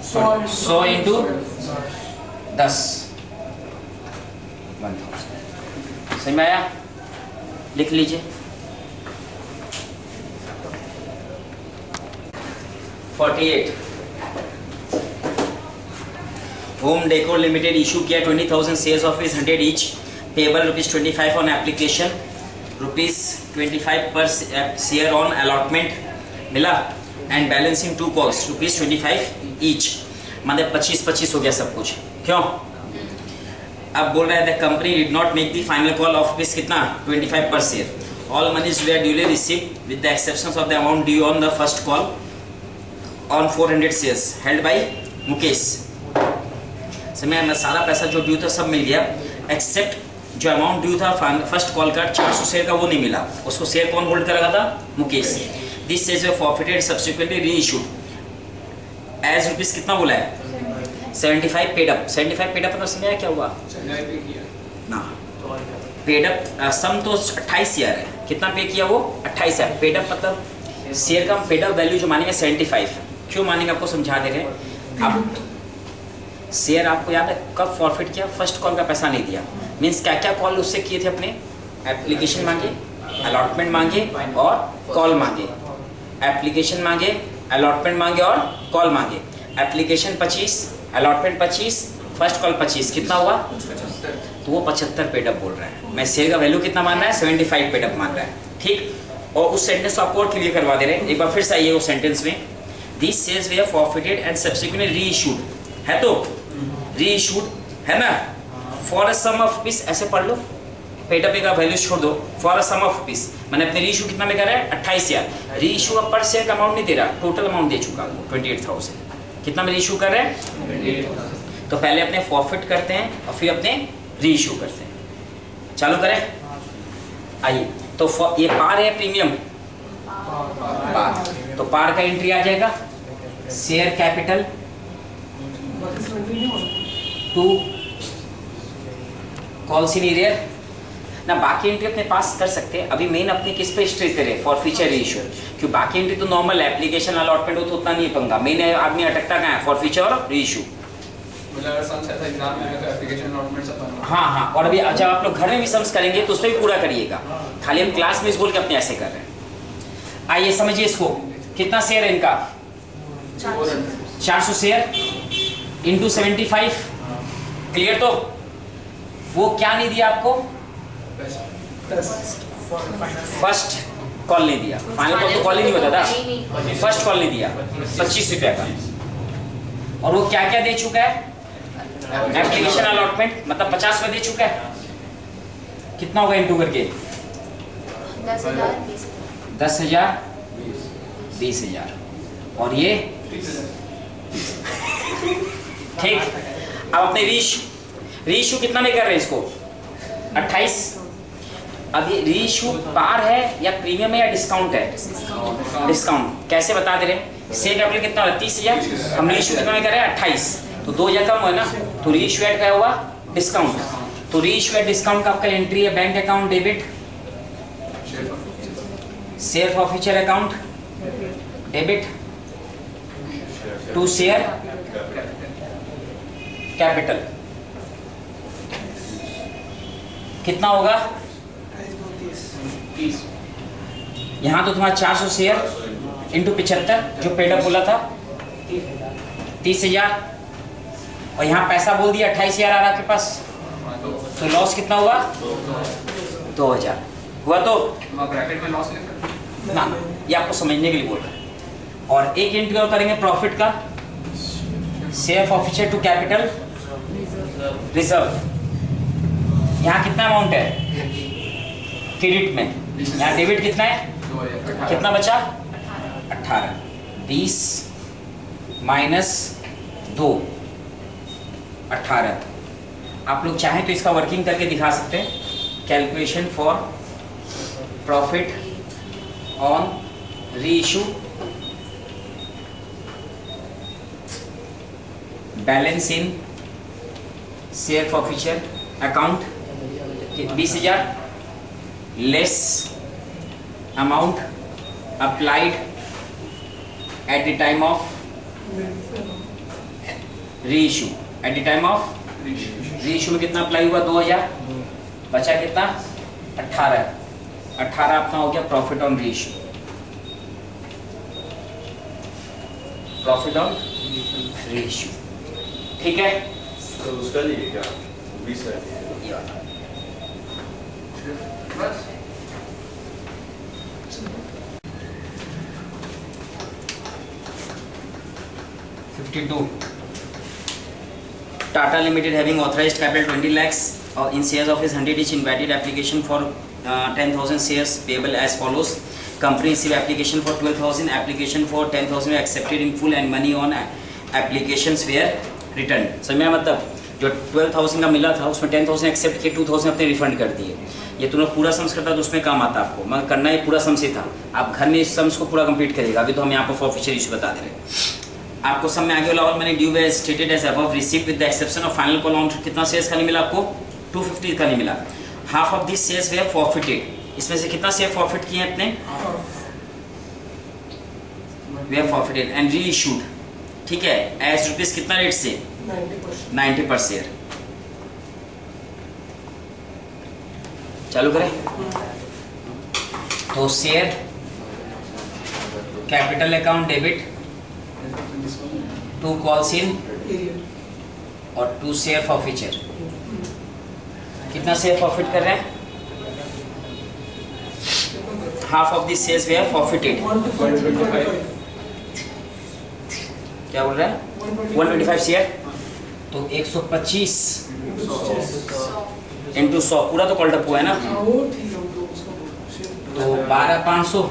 100 इंटू 10, 1000। समझ में आया? लिख लीजिए। 48 होम डेकोर लिमिटेड इशू किया 20,000 shares of is 100 each, payable ₹25 on application, ₹25 पर शेयर ऑन अलॉटमेंट मिला एंड बैलेंसिंग 2 कॉल्स ₹25 ईच, मतलब 25-25 हो गया सब कुछ। क्यों? अब बोल रहा है the company did not make the final call of rupees कितना? 25 पर share. All monies were duly received with the exception of the amount due on the first call on 400 shares held by Mukesh. समय में सारा पैसा जो due था सब मिल गया, एक्सेप्ट जो अमाउंट ड्यू था फर्स्ट कॉल का 400 शेयर का वो नहीं मिला। उसको शेयर कौन होल्ड कर रहा था? Mukesh. This shares were forfeited subsequently री इशूड एज रुपीज कितना बोला है? 75 पेड अप। 75 पेड अप मतलब समझ आया क्या हुआ ना? पेड अप सम तो 28 शेयर है, कितना पे किया वो? 28 है। पेड अप मतलब शेयर का पेड अप वैल्यू जो मानेंगे 75। क्यों मानेंगे आपको समझा दे रहे हैं। अब शेयर आपको याद है कब फॉरफिट किया? फर्स्ट कॉल का पैसा नहीं दिया। मीन्स क्या क्या कॉल उससे किए थे अपने? एप्लीकेशन मांगे, अलॉटमेंट मांगे और कॉल मांगे। एप्लीकेशन मांगे, अलॉटमेंट मांगे और कॉल मांगे। एप्लीकेशन 25, अलॉटमेंट 25, फर्स्ट कॉल 25, कितना हुआ? 75। तो वो 75 पेडअप बोल रहा है। मैं शेयर का वैल्यू कितना मान रहा है? 75 पेडअप मान रहा है। ठीक, और उस सेंटेंस को आपको और क्लियर करवा दे रहे हैं। एक बार फिर से आइए उस सेंटेंस में, this shares were forfeited and subsequently reissued, है तो री इशूड है ना, for a sum of rupees, ऐसे पढ़ लो, पेडअप का वैल्यू छोड़ दो, for a sum of rupees. मैंने अपने री इशू कितना में कर रहा है? 28 शेयर। री इशू अब पर शेयर का अमाउंट नहीं दे रहा, टोटल अमाउंट दे चुका आपको 28,000। कितना में री इशू कर रहे हैं? तो पहले अपने फॉरफिट करते हैं और फिर अपने री इशू करते हैं। चालू करें, आइए। तो ये पार है प्रीमियम, पार, तो पार का एंट्री आ जाएगा share capital to calls in arrear ना। बाकी एंट्री अपने पास कर सकते हैं। अभी मेन अपने किस पे स्ट्रेस दे रहे हैं? फॉर फ्यूचर री इशू। क्यों? बाकी एंट्री तो नॉर्मल है, एप्लीकेशन अलॉटमेंट हो तो उतना नहीं पंगा। मेन आदमी अटकता कहाँ है? फॉर फ्यूचर और री इशू। हाँ हाँ, और अभी जब आप लोग घर में भी सम्स करेंगे तो उसमें भी पूरा करिएगा, खाली हम क्लास में इस बोल के अपने ऐसे कर रहे हैं। आइए समझिए इसको, कितना शेयर है इनका? 400 शेयर इंटू 75, क्लियर? तो वो क्या नहीं दिया आपको? फर्स्ट कॉल नहीं दिया, फाइनल कॉल तो कॉल ही नहीं होता था, फर्स्ट कॉल नहीं दिया 25 रुपया का। और वो क्या क्या दे चुका है? एप्लीकेशन अलॉटमेंट मतलब 50 रुपये दे चुका है। कितना होगा इंटू करके? 10,000 20,000 और ये ठीक। अब अपने रीइशू कितना में कर रहे हैं इसको? 28। अब ये रीइशू पार है या प्रीमियम है या डिस्काउंट है? डिस्काउंट। कैसे बता दे रहे हैं? शेयर कैपिटल कितना है? 30,000। हम रीइशू कितना में कर रहे हैं? 28। तो 2,000 कम हुआ ना, तो रीइशू एड क्या हुआ? डिस्काउंट। तो रीइशू एड डिस्काउंट का आपका एंट्री है bank account debit, share forfeiture account debit to share capital. कितना होगा? 30। यहां तो तुम्हारा 400 शेयर इंटू 75 जो पेडअप बोला था 30,000, और यहाँ पैसा बोल दिया 28,000 आ रहा आपके पास, तो लॉस कितना हुआ? 2,000। हुआ तो ब्रैकेट में लॉस नहीं कर ना, ये आपको समझने के लिए बोल रहा है। और एक एंट्री और करेंगे प्रॉफिट का, share officer to capital reserve. यहाँ कितना अमाउंट है क्रेडिट में, यहाँ डेबिट कितना है, कितना बचा 18, 20 माइनस 2 18। आप लोग चाहें तो इसका वर्किंग करके दिखा सकते हैं। कैलकुलेशन फॉर प्रॉफिट ऑन री issue, balance in share forfeiture account 20,000 less amount applied at the time of री issue. At the time of री इशू में कितना अप्लाई हुआ 2,000, बचा कितना 18 अपना हो गया प्रॉफिट ऑन री इशू। प्रॉफिट ऑन री इशू, ठीक है। तो उसका लिए क्या 20 है ये वाला। बस 52 Tata Limited having authorized capital 20 lakhs in shares of his 100 each invited application for 10,000 shares payable as follows. Company received application for 12,000, application for 10,000 were accepted in full and money on applications were returned. समझ में मतलब जो 12,000 का मिला था उसमें 10,000 accept किए, 2,000 अपने रिफंड कर दिए। ये तुम लोग पूरा सम्स करता तो उसमें काम आता आपको, मगर करना ये पूरा सम्स ही था। आप घर में इस सम्स को पूरा कंप्लीट करेगा। अभी तो हम यहाँ पर फॉरफीचर इशू बता दे रहे हैं आपको। सब में आगे वाला all money due were stated as above received with the exception of final call on. कितना शेयर्स का नहीं मिला आपको 250 का नहीं मिला। Half of this shares were forfeited. इसमें से कितना शेयर फॉरफिट किए अपने, were forfeited and reissued, ठीक है, एज रुपीज कितना रेट से 90 पर शेयर। चालू करें तो share capital account debit, 2 calls in और 2 शेयर फॉरफीचर। कितना शेयर फॉरफिट कर रहे हैं, half of this shares were आर फॉरफिटेड। क्या बोल रहे हैं 125 शेयर, तो 125 इंटू 100 पूरा तो कॉल्ड अप हुआ है ना, तो 12,500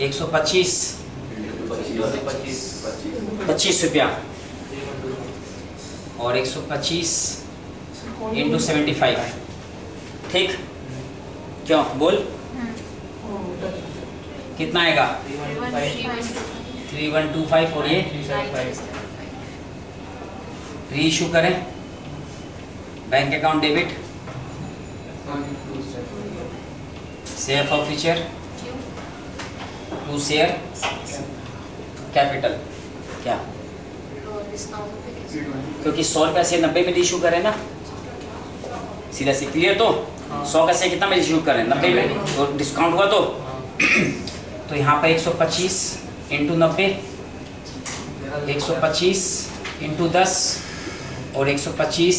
125 25 रुपया और 125 इंटू 75, ठीक। क्यों बोल कितना आएगा 3125 और ये री इशू करें bank account debit, share forfeiture, 2 share capital. क्या क्योंकि 100 रुपया से 90 में इशू करें ना, सीधा से क्लियर। तो 100 का से कितना में इशू करें 90 में, तो डिस्काउंट हुआ तो यहाँ पर 125 इंटू 90, 125 इंटू 10 और 125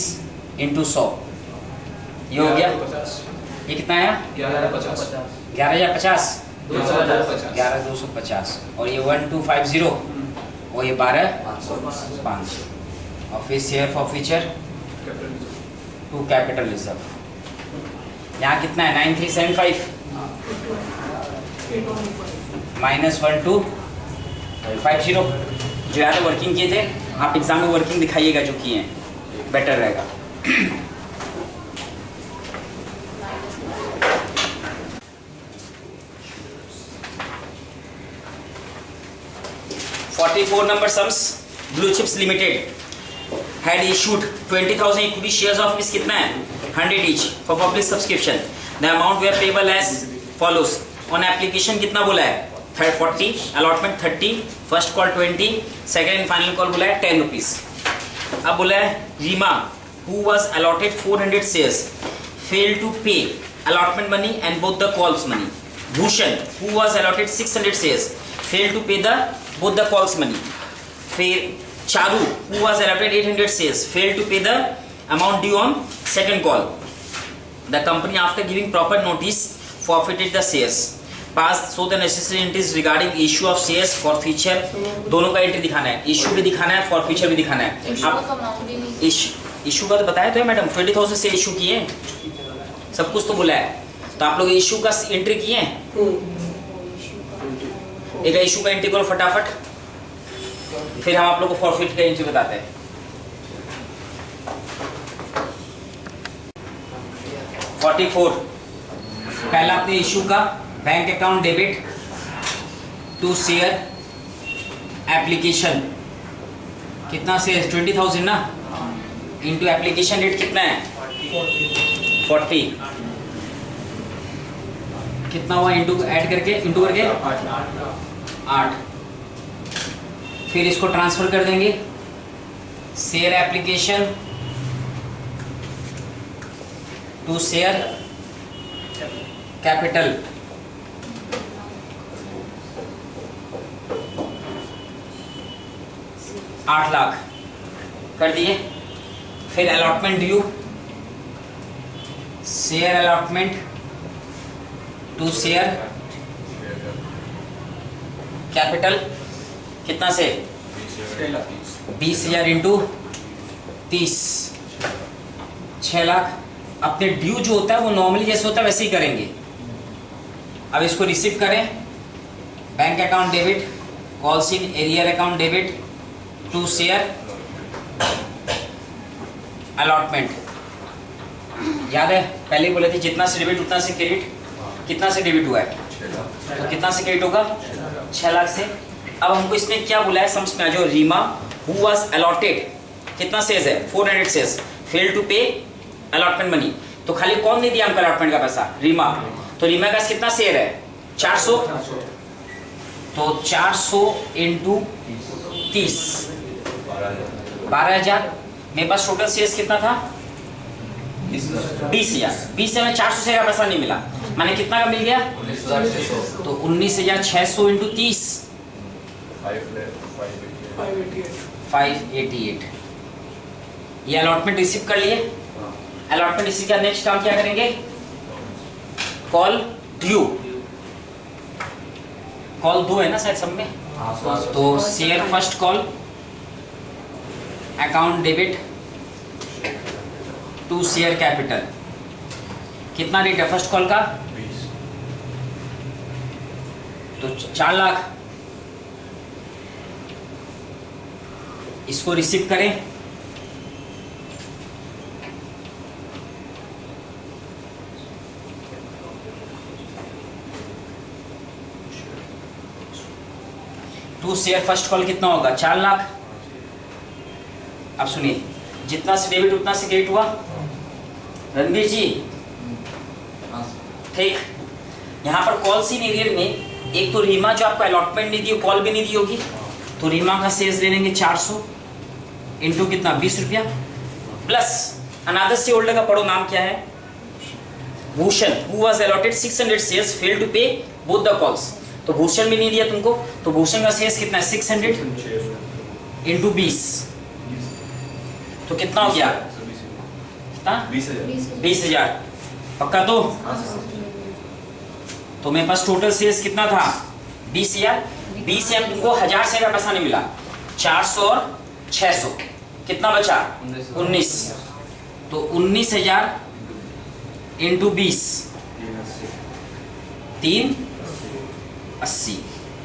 इंटू 100, ये हो गया। ये कितना आया 11,050 11,250 और ये 1250 और ये 12,500 और फिर share forfeiture to capital reserve. यहाँ कितना है 9375 माइनस 1250। जो यार वर्किंग किए थे आप एग्जाम में वर्किंग दिखाइएगा जो किए हैं, बेटर रहेगा। (44) number sums Blue Chips Limited had issued 20,000 equity shares of इस कितना है 100 each for public subscription. The amount were payable as follows. On application कितना बोला है 40, allotment 30, first call 20, second and final call बोला है 10 rupees. अब बोला है Reema who was allotted 400 shares failed to pay allotment money and both the calls money. Bhushan who was allotted 600 shares failed to pay the both the calls money. फिर Charu who was allotted 800 shares failed to pay the amount due on second call. The company after giving proper notice forfeited the shares pass so the necessary entries regarding issue of shares for future. दोनों का entry दिखाना है, issue भी दिखाना है, for future भी दिखाना है। आप इशू का तो बताया तो है मैडम, 20,000 से इशू किए, सब कुछ तो बोला है। तो आप लोग इशू का एंट्री किए हैं, एक इशू का एंट्री करो फटाफट, फिर हम आप लोग को फॉरफिट का एंट्री बताते हैं। पहला अपने इशू का bank account debit to share application, कितना शेयर 20,000 ना, इनटू एप्लीकेशन रेट कितना है 40, कितना हुआ इंटू ऐड करके इंटू करके 8। फिर इसको ट्रांसफर कर देंगे share application to share capital, $8 lakh कर दिए। फिर allotment due, share allotment to share capital कितना से 20,000 इंटू 30, 6 लाख। अपने ड्यू जो होता है वो नॉर्मली जैसे होता है वैसे ही करेंगे। अब इसको रिसीव करें, bank account debit calls in arrear account debit to share allotment. याद है पहले बोले थे जितना से डेबिट उतना से क्रेडिट, कितना से डेबिट हुआ है तो कितना से क्रेडिट होगा 6 लाख से। अब हमको इसमें क्या बोला है समझ में आ, जो रीमा हु वाज अलॉटेड कितना शेयर्स है 400 शेयर्स फेल टू पे अलॉटमेंट मनी। तो खाली कौन नहीं दिया हमको अलॉटमेंट का पैसा, रीमा। तो रीमा का कितना शेयर है 400, तो 400 इंटू 30 12,000। मेरे पास टोटल शेयर्स कितना था 20,000। 20 में 400 से का पैसा नहीं मिला, मैंने कितना का मिल गया तो 19,600 इंटू 30 588। ये अलॉटमेंट रिसीव कर लिए। अलॉटमेंट रिसीव का नेक्स्ट काम क्या करेंगे, कॉल ड्यू। कॉल 2 है ना शायद सब में, तो share first call account debit to share capital, कितना रेट है फर्स्ट कॉल का तो 4 लाख। इसको रिसीव करें, टू शेयर फर्स्ट कॉल कितना होगा 4 लाख। अब सुनिए जितना से डेबिट उतना से क्रेडिट हुआ रणवीर जी, ठीक। यहाँ पर कॉल सीन एरियर में एक तो रीमा जो आपको अलॉटमेंट नहीं दी, कॉल भी नहीं दी होगी, तो रीमा का शेयर्स ले लेंगे 400 इंटू कितना 20 रुपया प्लस अनादर से होल्डर का पढ़ो नाम क्या है Bhushan, who was allotted 600 shares fail to pay both the calls. तो भूषण भी नहीं दिया तुमको, तो भूषण का शेयर्स कितना है 600 इंटू 20, तो कितना हो गया कितना 20,000 पक्का। तो मेरे पास टोटल शेयर्स कितना था 20,000। 20,000 तुमको 1000 से का पैसा नहीं मिला, 400 और 600 कितना बचा 19, तो 19,000 इंटू 20 380।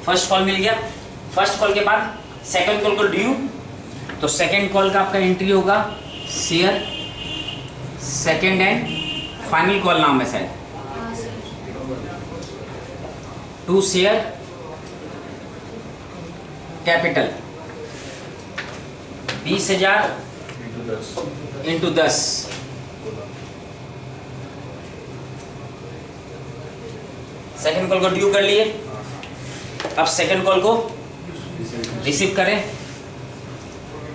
फर्स्ट कॉल मिल गया। फर्स्ट कॉल के बाद सेकंड कॉल को ड्यू, तो सेकंड कॉल का आपका एंट्री होगा share second and final call नाम है शायद to share capital 20,000 into 10, second call को ड्यू कर लिए। अब सेकंड कॉल को रिसीव करें,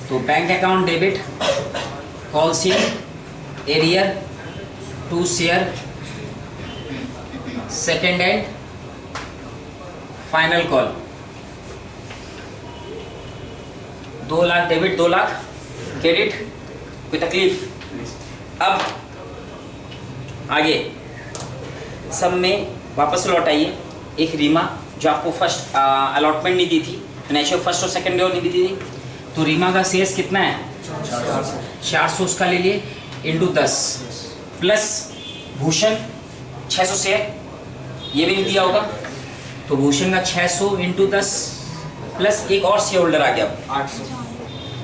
तो bank account debit call see arrear to share second and final call 2 lakh debit 2 lakh credit, कोई तकलीफ। अब आगे सब में वापस लौट आइए। एक रीमा जो आपको फर्स्ट अलॉटमेंट नहीं दी थी, फिनेंशियल फर्स्ट और सेकंड डे नहीं दी थी, तो रीमा का शेयर्स कितना है 400, उसका ले लिए इंटू 10 प्लस भूषण 600 शेयर, ये भी नहीं दिया होगा, तो भूषण का 600 इंटू 10 प्लस एक और शेयर होल्डर आ गया। 800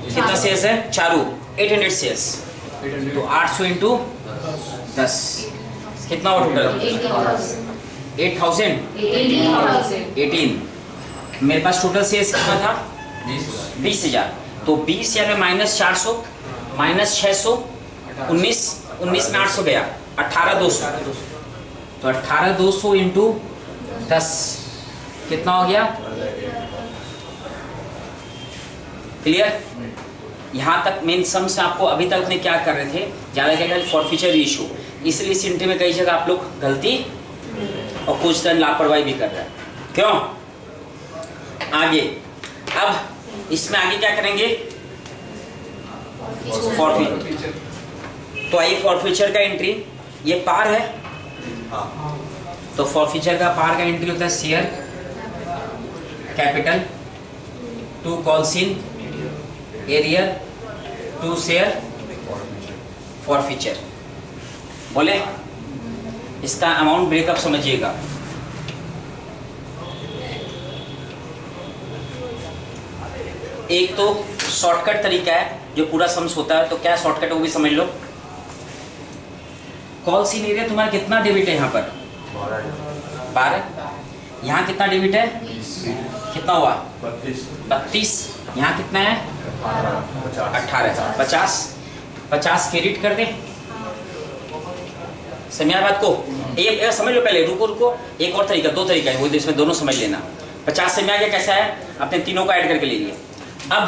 कितना शेयर्स है चारू 800 शेयर्स, तो 800 इंटू 10 कितना हुआ टोटल 8000 18। मेरे पास टोटल शेयर्स कितना था 20,000, तो 20,000 में माइनस 400 माइनस 600 19 में 800 गया 18,200, तो 18,200 इंटू 10 कितना हो गया क्लियर। यहाँ तक मेन सम से आपको अभी तक अपने क्या कर रहे थे ज़्यादा क्या फॉर फ्यूचर इशू, इसलिए इस एंट्री में कई जगह आप लोग गलती और कुछ तरह लापरवाही भी कर रहे हैं। क्यों आगे अब इसमें आगे क्या करेंगे फॉर फ्यूचर, तो आइए फॉर फ्यूचर का एंट्री ये पार है, तो फॉर फ्यूचर का पार का एंट्री होता है share capital to calls in arrear to share forfeiture. बोले इसका अमाउंट ब्रेकअप समझिएगा। एक तो शॉर्टकट तरीका है जो पूरा सम्स होता है, तो क्या शॉर्टकट वो भी समझ लो। कॉल सीन एरिया तुम्हारा कितना डेबिट है यहाँ पर 12, यहाँ कितना डेबिट है कितना हुआ 32, यहाँ कितना है 18 50 क्रेडिट कर दे। समझा बात को, ये समझ लो पहले, रुको एक और तरीका, 2 तरीका है वो इसमें दोनों समझ लेना। 50 से में आ गया कैसा है अपने तीनों को ऐड करके ले लिए। अब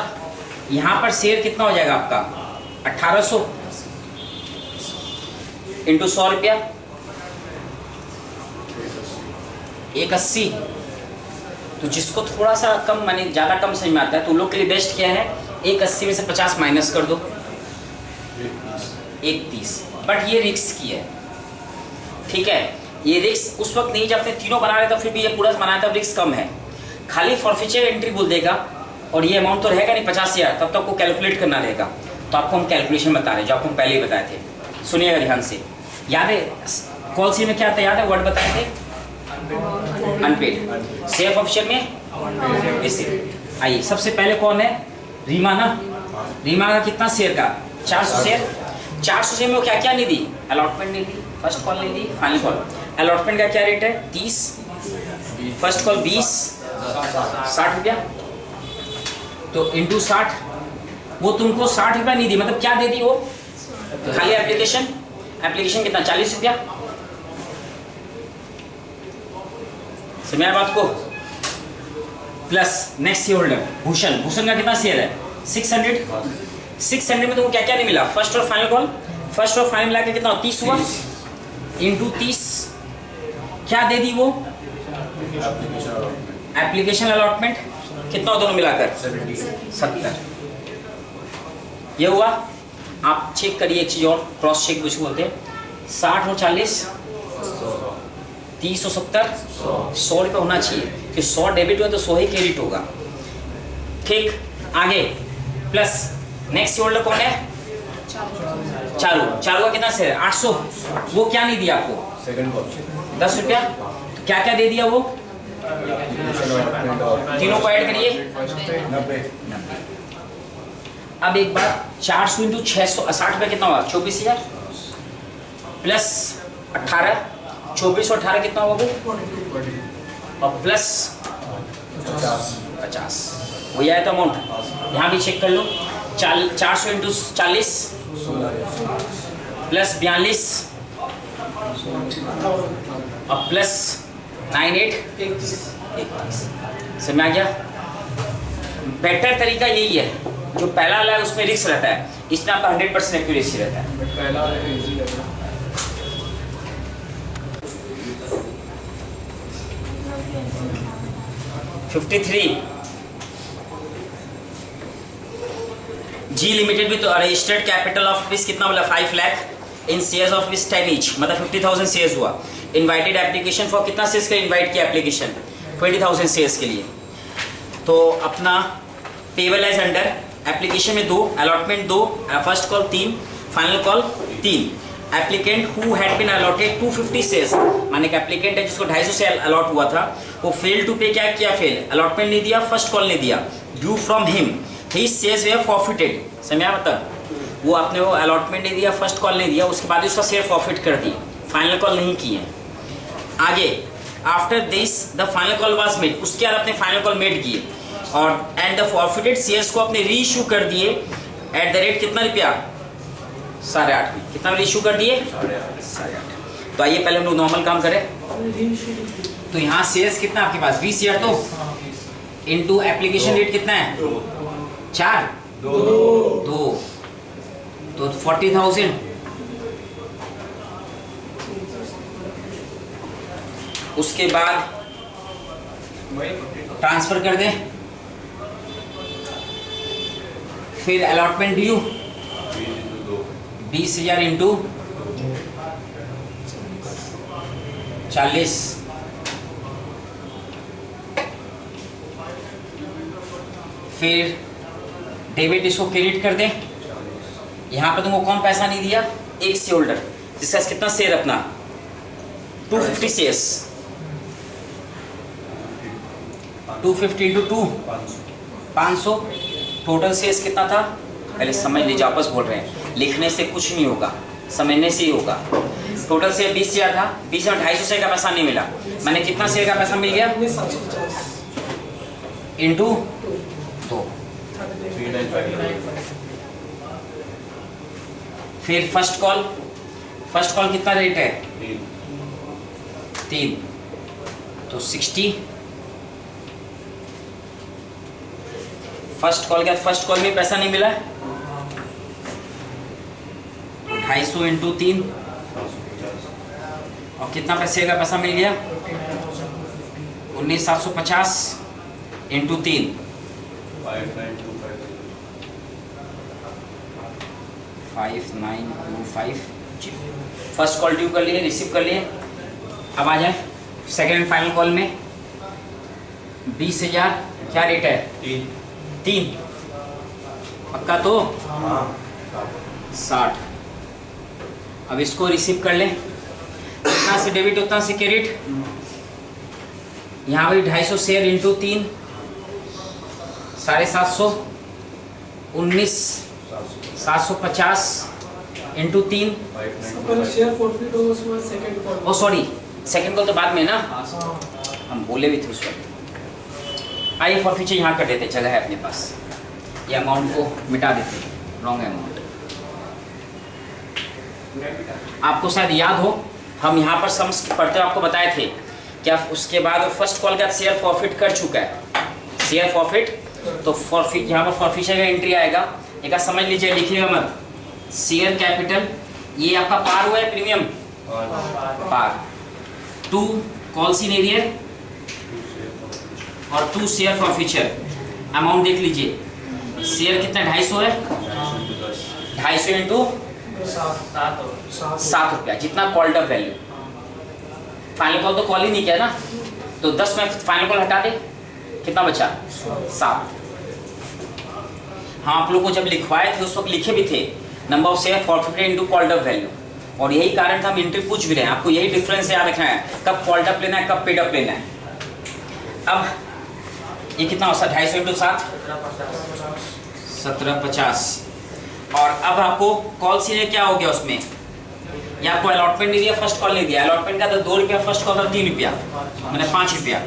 यहाँ पर शेयर कितना हो जाएगा आपका 1800 इंटू 100 रुपया 180, तो जिसको थोड़ा सा कम माने ज़्यादा कम समझ में आता है तो उन लोग के लिए बेस्ट क्या है 180 में से 50 माइनस कर दो 130, बट ये रिस्क की है ठीक है। ये रिस्क उस वक्त नहीं जब आपने तीनों बना रहे तो फिर भी ये पूरा बनाया तब रिस्क कम है। खाली फॉर फ्यूचर एंट्री बोल देगा और ये अमाउंट तो रहेगा नहीं 50,000, तब तक को कैलकुलेट करना रहेगा। तो आपको हम कैलकुलेशन बता रहे हैं जो आपको पहले ही बताए थे, सुनिएगा ध्यान से। याद है कॉल सी में क्या था, याद है वर्ड बताए थे अनपेड, सेफ ऑप्शन में रिसीव। आइए सबसे पहले कौन है रीमा ना, रीमा का कितना शेयर का 400 शेयर, 400 शेयर में वो क्या क्या नहीं दी, अलॉटमेंट नहीं दी, फर्स्ट कॉल नहीं दी, फाइनल कॉल। अलॉटमेंट का क्या रेट है 30, फर्स्ट कॉल 20 60 रुपया, तो इंटू 60, वो तुमको 60 रुपया नहीं दी, मतलब क्या दे दी वो खाली एप्लीकेशन कितना 40 रुपया। समझा बात को। Plus next share holder Bhushan का कितना शेयर है 600 में तुमको क्या क्या नहीं मिला, फर्स्ट और फाइनल कॉल, फर्स्ट और फाइनल मिला के कितना 30 हुआ इंटू 30, क्या दे दी वो एप्लीकेशन अलॉटमेंट कितना दोनों मिलाकर 70। ये हुआ। आप चेक करिए एक चीज और, क्रॉस चेक कुछ बोलते हैं, 60 और 40 30 और 70 100 रुपये होना चाहिए कि 100 डेबिट हुआ तो 100 ही क्रेडिट होगा ठीक। आगे प्लस नेक्स्ट होल्डर कौन है चारू का कितना शेयर 800, वो क्या नहीं दिया आपको 10 रुपया, तो क्या क्या दे दिया वो तीनों को ऐड करिए 90। अब एक बार 400 इंटू 660 रुपया कितना हुआ 24,000 प्लस 18, 24 और 18 कितना होगा और प्लस 50 वही आया था अमाउंट। यहाँ भी चेक कर लो 400 इंटू 40 प्लस 42 और प्लस 98 21। समझ आ गया। बेटर तरीका यही है, जो पहला वाला है उसमें रिस्क रहता है, इसमें आपका 100% एक्यूरेसी रहता है। 53 जी लिमिटेड भी तो रजिस्टर्ड कैपिटल ऑफ रुपीज कितना बोला 5 लाख, इन शेयर्स ऑफ इस 10 ईच, मतलब 50,000 शेयर्स हुआ। इनवाइटेड एप्लीकेशन फॉर कितना शेयर्स का इनवाइट किया एप्लीकेशन? 20,000 शेयर्स के लिए। तो अपना पेबल एज अंडर एप्लीकेशन में 2, allotment 2, first call 3, final call 3। Applicant who had been allotted 250 shares, माने कि एप्लीकेंट है जिसको 250 से अलॉट हुआ था, वो फेल टू पे, क्या किया? फेल, अलॉटमेंट नहीं दिया, फर्स्ट कॉल नहीं दिया। Due from him his shares were forfeited, समझा? मतलब वो आपने वो अलॉटमेंट नहीं दिया, फर्स्ट कॉल नहीं दिया, उसके बाद उसका शेयर फॉरफिट कर दिए, फाइनल कॉल नहीं किए। आगे after this the final call was made, उसके बाद अपने फाइनल कॉल मेड किए और एंड द फॉरफिटेड शेयर्स को अपने री इशू कर दिए एट द रेट कितना रुपया? 8.5 में। कितना इशू कर दिए? 8.5। तो आइए पहले हम लोग नॉर्मल काम करें। तो यहाँ शेयर्स कितना आपके पास? 20 शेयर, तो इनटू एप्लीकेशन रेट कितना है? 4, 2, तो 40,000। उसके बाद ट्रांसफर कर दें, फिर अलॉटमेंट ड्यू 20,000 इंटू 40, फिर डेबिट इसको क्रेडिट कर दें। यहाँ पे तुमको कौन पैसा नहीं दिया? एक शेयर होल्डर, जिसका कितना शेयर अपना 250 शेयर्स, 250 इंटू 2 500। टोटल शेयर्स कितना था? पहले समझ लीजिए, आपस बोल रहे हैं, लिखने से कुछ नहीं होगा, समझने से ही होगा। टोटल शेयर 20 शेयर था, 20 में 250 शेयर का पैसा नहीं मिला, मैंने कितना शेयर का पैसा मिल गया? इंटू 2। फिर फर्स्ट कॉल कितना रेट है? 3, तो 60। फर्स्ट कॉल क्या? फर्स्ट कॉल में पैसा नहीं मिला, 250 इंटू 3, और कितना पैसे का पैसा मिल गया? 19,750 इंटू 3, 5925। फर्स्ट कॉल ड्यू कर लिए, रिसीव कर लिए। अब आ जाए सेकेंड एंड फाइनल कॉल में 20,000, क्या रेट है? 3 पक्का, तो 60। अब इसको रिसीव कर लें, जितना से डेबिट उतना से क्रेडिट। यहाँ पर 250 शेयर इंटू 3, 750, 19,750 इंटू 3। ओ सॉरी, सेकेंड कॉल तो बाद में ना, हम बोले भी थे उस वक्त। आइए फॉरफीचर यहाँ कर देते, जगह है अपने पास, ये अमाउंट को मिटा देते, रॉन्ग अमाउंट। आपको शायद याद हो, हम यहाँ पर सम्स पढ़ते आपको बताए थे क्या? उसके बाद फर्स्ट कॉल का शेयर फॉरफिट कर चुका है, शेयर फॉरफिट, तो फॉरफिट यहाँ पर फॉरफिचर का एंट्री आएगा। एक समझ लीजिए, लिखिएगा मत, शेयर कैपिटल, ये आपका पार हुआ है, premium par, 2 calls in arrear और 2 शेयर फॉरफिचर। अमाउंट देख लीजिए, शेयर कितना? 250 है, 250 इंटू 7 रुपया, जितना called up value. Final call तो कॉल ही नहीं किया ना, तो 10 में फाइनल कॉल हटा दे, कितना बचा? 7। हाँ, आप लोग को जब लिखवाए थे उस वक्त लिखे भी थे number of share forfeited into called up value, और यही कारण था हम इंटरव्यू पूछ भी रहे हैं, आपको यही डिफरेंस याद रखना है, कब कॉल्ड अप लेना है, कब पेड अप लेना है। अब ये कितना होता है? 250 इंटू 7, 1750। और अब आपको कॉल सीनियर क्या हो गया उसमें? या आपको अलॉटमेंट नहीं दिया, फर्स्ट कॉल नहीं दिया। अलॉटमेंट का था 2 रुपया, फर्स्ट कॉल था 3 रुपया, मैंने 5 रुपया,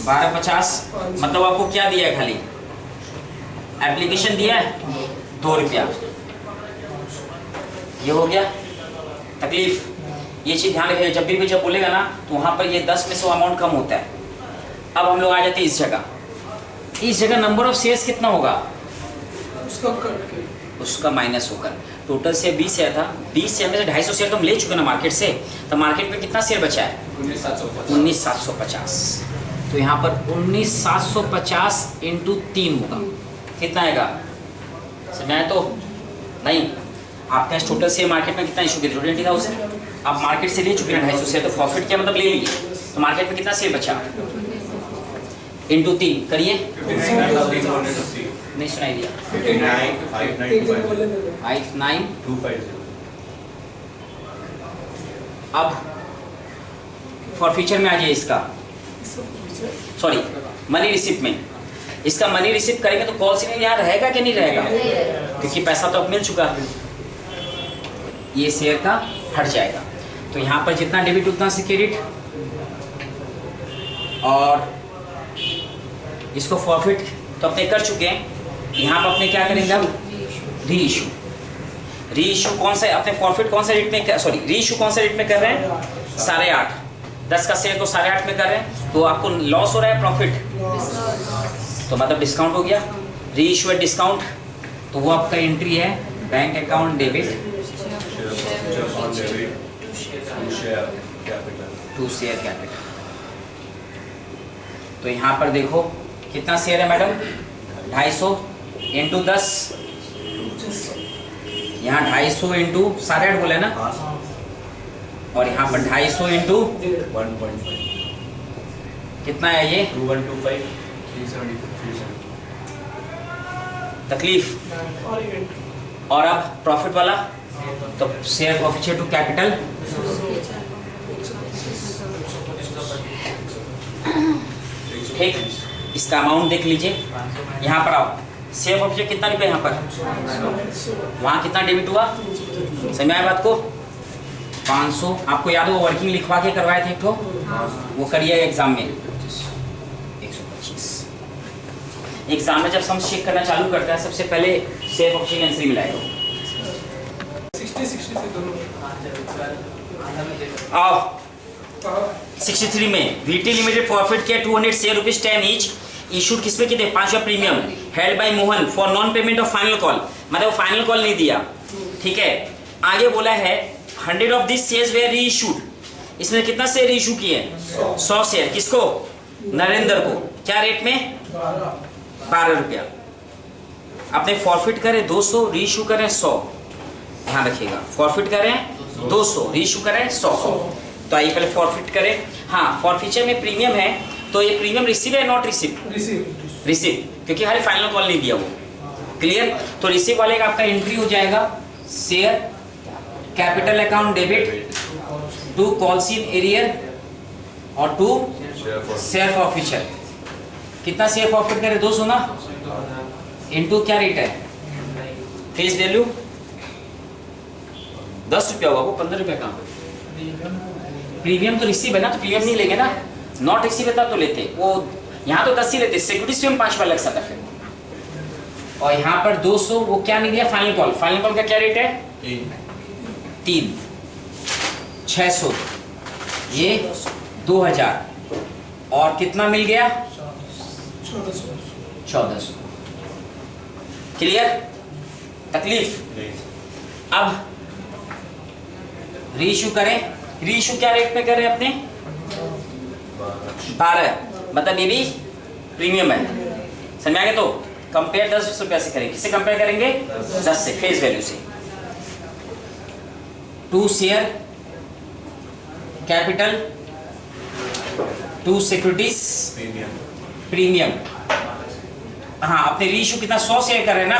1250। मतलब आपको क्या दिया है? खाली एप्लीकेशन दिया है 2 रुपया, ये हो गया। तकलीफ ये चीज ध्यान रखिएगा, जब भी जब बोलेगा ना तो वहां पर ये 10 में से अमाउंट कम होता है। अब हम लोग आ जाते हैं इस जगह नंबर ऑफ शेयर्स कितना होगा? उसका माइनस होकर टोटल शेयर 20 शेयर था, 20 शेयर में से 250 शेयर तो हम ले चुके ना मार्केट से, तो मार्केट में कितना शेयर बचा है? 19,750। तो यहाँ पर 19,750 इंटू 3 होगा, कितना आएगा? समझाए तो नहीं, आपका टोटल शेयर मार्केट में कितना इशू किया 20,000, आप मार्केट से ले चुके हैं 250 शेयर, तो प्रॉफिट क्या मतलब ले लिए, तो मार्केट में कितना शेयर बचा इंटू 3 करिए, नहीं सुनाई दिया, 59,250. अब फॉर फ्यूचर में आ जाइए इसका, सॉरी मनी रिसिप्ट में, इसका मनी रिसिप्ट करेंगे तो कॉल सीलिंग यहाँ रहेगा कि नहीं रहेगा, क्योंकि पैसा तो अब मिल चुका है, ये शेयर का हट जाएगा, तो यहाँ पर जितना डेबिट उतना से क्रेडिट, और इसको प्रॉफिट तो अपने कर चुके हैं, यहाँ पर अपने क्या करेंगे अब री इशू, री इशू कौन सा अपने प्रॉफिट कौन सा रेट में, सॉरी री इशू कौन सा रेट में कर रहे हैं 8.5, 10 का शेयर तो 8.5 में कर रहे हैं, तो आपको लॉस हो रहा है प्रॉफिट, तो मतलब डिस्काउंट हो गया, री इशू एट डिस्काउंट, तो वो आपका एंट्री है bank account debit to share capital. तो यहाँ पर देखो कितना शेयर है मैडम 250 इंटू 10, यहाँ 250 इंटू 8.5 बोले ना, और यहाँ पर 250 इंटू 1.5. कितना है ये 2125. 370. तकलीफ, और अब प्रॉफिट वाला, तो शेयर प्रॉफिट टू कैपिटल, ठीक, इसका अमाउंट देख लीजिए, यहाँ पर आओ, शेयर प्रॉफिट कितना रुपये यहाँ पर, वहाँ कितना डेबिट हुआ, समझ आया बात को, 500, आपको याद हो वर्किंग लिखवा के करवाए थे एक ठो, वो करिए एग्जाम में 125, एग्जाम में जब हम चेक करना चालू करता है सबसे पहले शेयर प्रॉफिट की आंसर मिलाएगा, 60 से दोनों आओ 63 में VT लिमिटेड प्रॉफिट के 200 शेयर ₹10 ईच इशूड किस पे किए 5 premium held by Mohan for non payment of final call, मतलब वो फाइनल कॉल नहीं दिया, ठीक है। आगे बोला है 100 ऑफ दिस शेयर्स वेयर री इशूड, इसमें कितना शेयर इशू किए 100 शेयर, किसको नरेंद्र को, क्या रेट में 12 रुपया, आपने फॉरफिट करे 200 री इशू करें 100, ध्यान रखिएगा फॉरफिट करें 200 री इशू करें 100, तो आइए पहले फॉरफिट करें, हाँ फॉरफीचर में प्रीमियम है, तो ये प्रीमियम रिसीव है नॉट रिसीव, रिसीव क्योंकि हमारे फाइनल कॉल नहीं दिया वो, क्लियर, तो रिसीव वाले का आपका एंट्री हो जाएगा share capital account debit to calls in arrear और टू शेयर फॉरफीचर, कितना शेयर फॉरफिट करे 200 ना, इनटू क्या रेट है फेस वैल्यू 10 रुपया हुआ, वो 15 रुपया का, प्रीमियम तो रिसीव है ना, तो प्रीमियम नहीं लेंगे ना, नॉट रिसीव है तो लेते, वो यहाँ तो 10 ही लेते, सिक्योरिटी में 5 लग सकता फिर, और यहाँ पर 200 वो क्या नहीं दिया फाइनल कॉल, फाइनल कॉल का क्या रेट है 3, 600 ये 2000 और कितना मिल गया 1400, क्लियर, तकलीफ। अब रीइशू करें, रीइशू क्या रेट में करें अपने 12, मतलब ये भी प्रीमियम है, समझ आ गया, तो कंपेयर 10 रुपया से करेंगे, किससे कंपेयर करेंगे 10 से, फेस वैल्यू से, to share capital to securities premium, हाँ आपने रीइशू कितना 100 शेयर कर रहे हैं ना,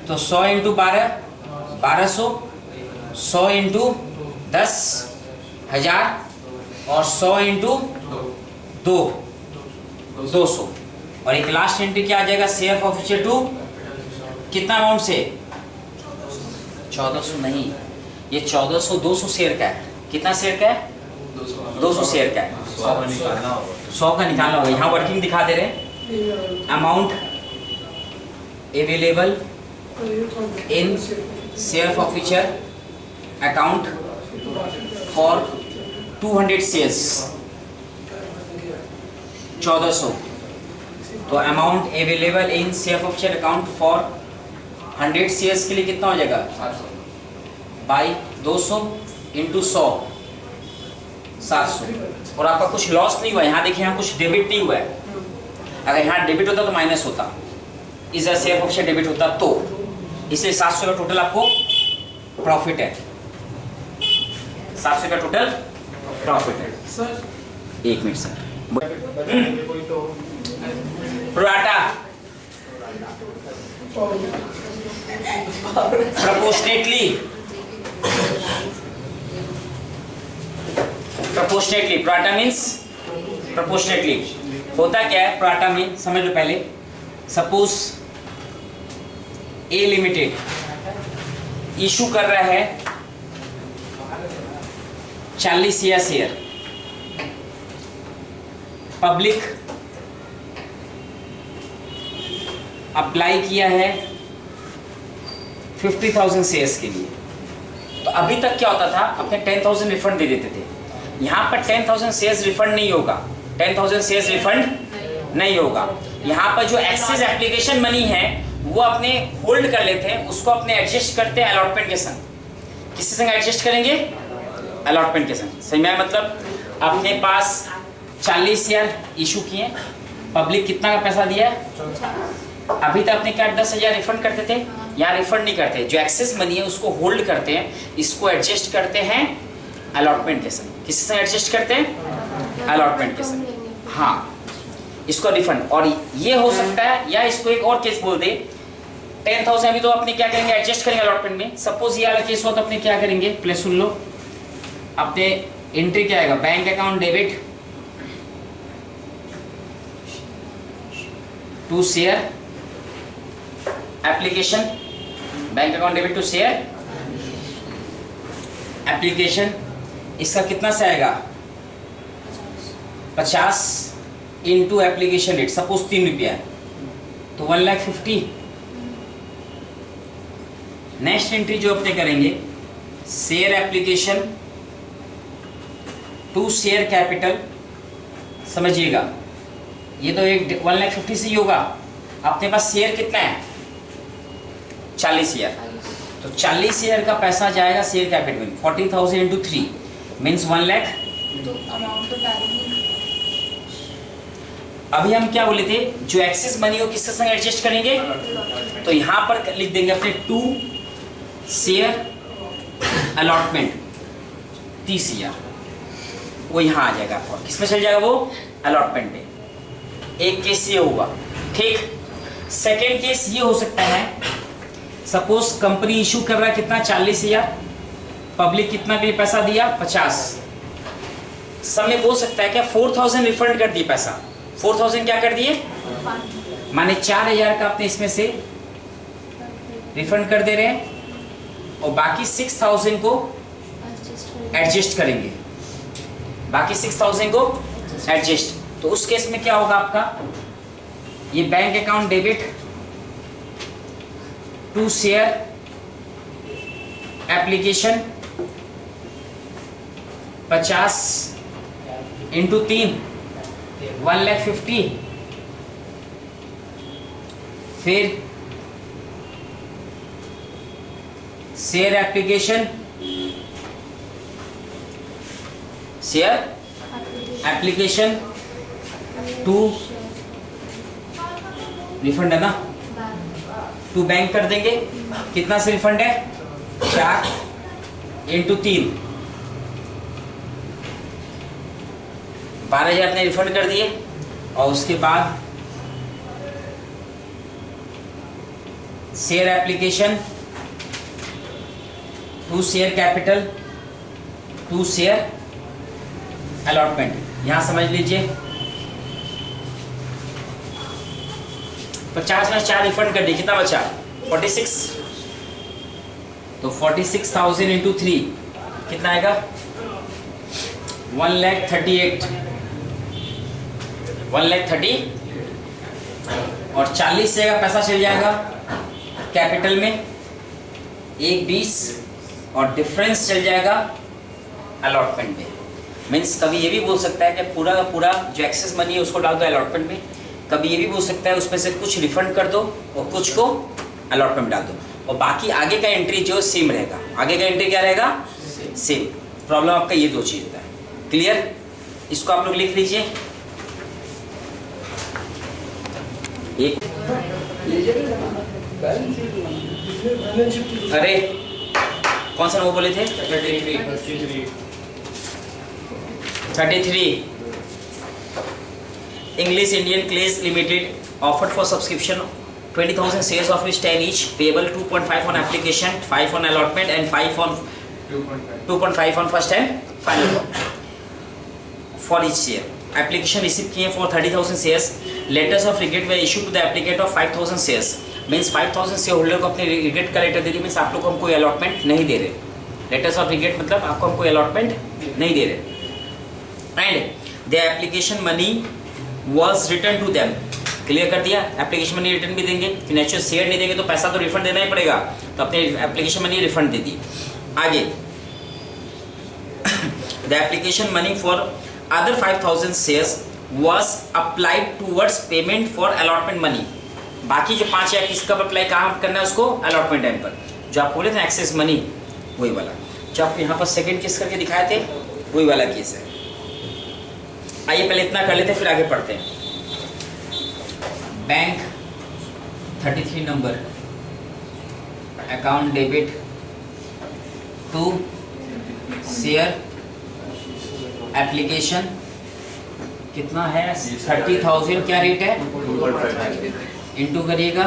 तो 100 इंटू 12 1200, 100 इंटू 10,000 और 100 इंटू 200, और एक लास्ट एंट्री क्या आ जाएगा शेयर फॉरफीचर टू कितना अमाउंट से 1400 नहीं, ये 1400 200 शेयर का है, कितना शेयर का है 200 शेयर का है, 100 का निकालना होगा, यहाँ वर्किंग दिखा दे रहे हैं, amount available in share forfeiture account for 200 shares 1400, तो amount available in share forfeiture account for 100 shares के लिए कितना हो जाएगा बाई 200 इंटू 100 700, और आपका कुछ लॉस नहीं हुआ, यहाँ देखिए यहाँ कुछ डेबिट नहीं हुआ है, अगर यहाँ डेबिट होता तो माइनस होता, इस शेयर फॉरफीचर डेबिट होता तो, इसलिए 700 का टोटल आपको प्रॉफिट है, 700 रुपया टोटल प्रॉफिट है। Sir 1 minute sir. Pro rata proportionately pro rata means proportionately होता क्या है प्रोराटा में, समझ लो पहले। सपोज ए लिमिटेड इशू कर रहा है 40 शेयर, पब्लिक अप्लाई किया है 50,000 शेयर्स के लिए। तो अभी तक क्या होता था, अपने 10,000 रिफंड दे देते थे। यहाँ पर 10,000 शेयर्स रिफंड नहीं होगा, 10,000 शेयर्स रिफंड नहीं होगा। यहाँ पर जो एक्सेस एप्लीकेशन मनी है वो अपने होल्ड कर लेते हैं, उसको अपने एडजस्ट करते हैं अलॉटमेंट के संग। किसके संग एडजस्ट करेंगे? अलॉटमेंट के संग। सही में मतलब अपने पास 40 शेयर इशू किए, पब्लिक कितना का पैसा दिया है? अभी तक अपने क्या 10,000 रिफंड करते थे, यहाँ रिफंड नहीं करते। जो एक्सेस मनी है उसको होल्ड करते हैं, इसको एडजस्ट करते हैं अलॉटमेंट के संग। किसके संग एडजस्ट करते हैं? अलॉटमेंट के संग। हाँ, इसको रिफंड। और ये हो सकता है, या इसको एक और केस बोल दे, 10,000 अभी तो अपने क्या करेंगे, एडजस्ट करेंगे अलॉटमेंट में। सपोज ये वाला केस हो तो अपने क्या करेंगे, प्ले सुन लो। अपने एंट्री क्या आएगा, bank account debit to share application, bank account debit to share application. इसका कितना से आएगा, 50 इंटू एप्लीकेशन रेट, सपोज 3 रुपया है तो 1,50,000। नेक्स्ट एंट्री जो अपने करेंगे, share application to share capital. समझिएगा, ये तो एक 1,50,000 से ही होगा। अपने पास शेयर कितना है, 40 शेयर, तो 40 शेयर का पैसा जाएगा शेयर कैपिटल में। 40,000 इंटू 3 मीन्स 1 लाख। तो अमाउंट तो टैली। अभी हम क्या बोले थे, जो एक्सेस मनी हो किसके संग एडजस्ट करेंगे, तो यहाँ पर लिख देंगे अपने 2 शेयर अलॉटमेंट 30 शेयर, वो यहाँ आ जाएगा। और किसमें चल जाएगा वो, अलॉटमेंट में। एक केस ये होगा, ठीक। सेकेंड केस ये हो सकता है, सपोज कंपनी इशू कर रहा है कितना, 40 शेयर, पब्लिक कितना के लिए पैसा दिया, 50। समय बोल सकता है क्या, 4,000 रिफंड कर दिए पैसा, 4,000 क्या कर दिए, माने 4,000 का अपने इसमें से रिफंड कर दे रहे हैं, और बाकी 6,000 को एडजस्ट करेंगे, बाकी 6,000 को एडजस्ट। तो उस केस में क्या होगा आपका, ये bank account debit to share application 50 into 3 1,50,000। फिर शेयर एप्लीकेशन टू रिफंड है ना, टू बैंक कर देंगे। कितना से रिफंड है, 4 इंटू 3 12,000 ने रिफंड कर दिए। और उसके बाद share application to share capital to share allotment. यहां समझ लीजिए 50 में 4 रिफंड कर दिए, कितना बचा, 46। तो 46,000 इंटू 3 कितना आएगा, 1,38,000 1,30,000। और 40 से का पैसा चल जाएगा कैपिटल में 1,20 और डिफरेंस चल जाएगा अलॉटमेंट में। मीन्स कभी ये भी बोल सकता है कि पूरा का पूरा जो एक्सेस मनी है उसको डाल दो अलॉटमेंट में, कभी ये भी बोल सकता है उसमें से कुछ रिफंड कर दो और कुछ को अलॉटमेंट में डाल दो, और बाकी आगे का एंट्री जो सेम रहेगा। आगे का एंट्री क्या रहेगा, सेम। प्रॉब्लम आपका ये 2 चीज होता है। क्लियर, इसको आप लोग लिख लीजिए। अरे कौन सा नंबर बोले थे? 33। English Indian Clays Limited offered for subscription 20,000 shares of which 10 each, payable 2.5 on application, 5 on allotment and 2.5 on first and final call for each share. Application received किए for 30,000 shares. Letters of regret were issued to the applicant of 5,000 shares. Means 5,000 share holder को अपने regret का letter दे दी, means आप लोग को हम कोई allotment नहीं दे रहे. लेटर्स ऑफ रिग्रेट मतलब आपको हम कोई अलॉटमेंट नहीं दे रहे. And the application money was return to them. Clear कर दिया. एप्लीकेशन मनी रिटर्न भी देंगे, नेचुरल शेयर नहीं देंगे तो पैसा तो रिफंड देना ही पड़ेगा, तो अपने एप्लीकेशन मनी रिफंड दे दी. आगे the application money for other 5,000 shares was applied towards payment for allotment money. बाकी जो 5 या किसका अप्लाई कहाँ करना है उसको? अलॉटमेंट टाइम पर. जो आप बोले थे एक्सेस मनी, वही वाला जो आप यहाँ पर सेकंड केस करके दिखाए थे, वही वाला केस है. आइए पहले इतना कर लेते हैं, फिर आगे पढ़ते हैं. Bank 33 number, account debit to share application. कितना है? 30,000. क्या रेट है? इंटू करिएगा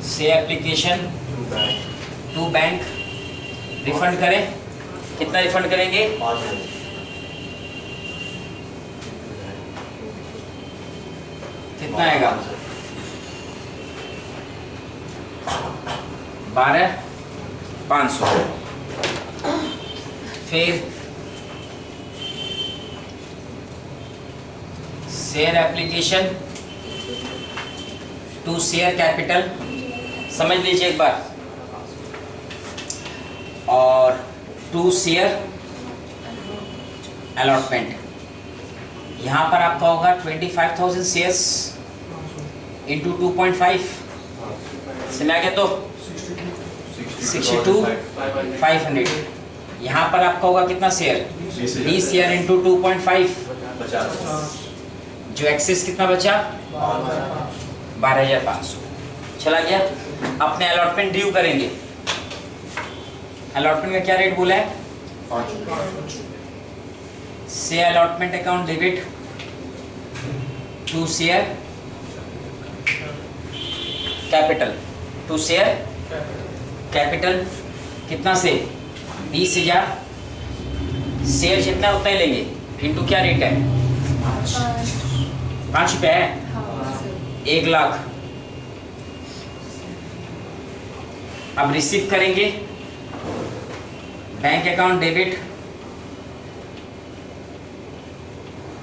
से एप्लीकेशन टू बैंक. रिफंड करें. कितना रिफंड करेंगे? 5,000. कितना आएगा? 12,500. फिर share application to share capital. समझ लीजिए एक बार. और टू शेयर अलॉटमेंट. यहाँ पर आपका होगा 25,000 शेयर्स इंटू 2.5. समझ आ गया? तो 62,500. यहाँ पर आपका होगा कितना शेयर? 20 share into 2.5. 50. जो एक्सेस कितना बचा? 12,500. चला गया. अपने अलॉटमेंट ड्यू करेंगे. अलॉटमेंट का क्या रेट बोला है? 5. से allotment account debit to share capital. To share capital कितना से? 20,000. शेयर जितना उतना ही लेंगे इंटू क्या रेट है? 5 रुपये है. 1 लाख. अब रिसीव करेंगे bank account debit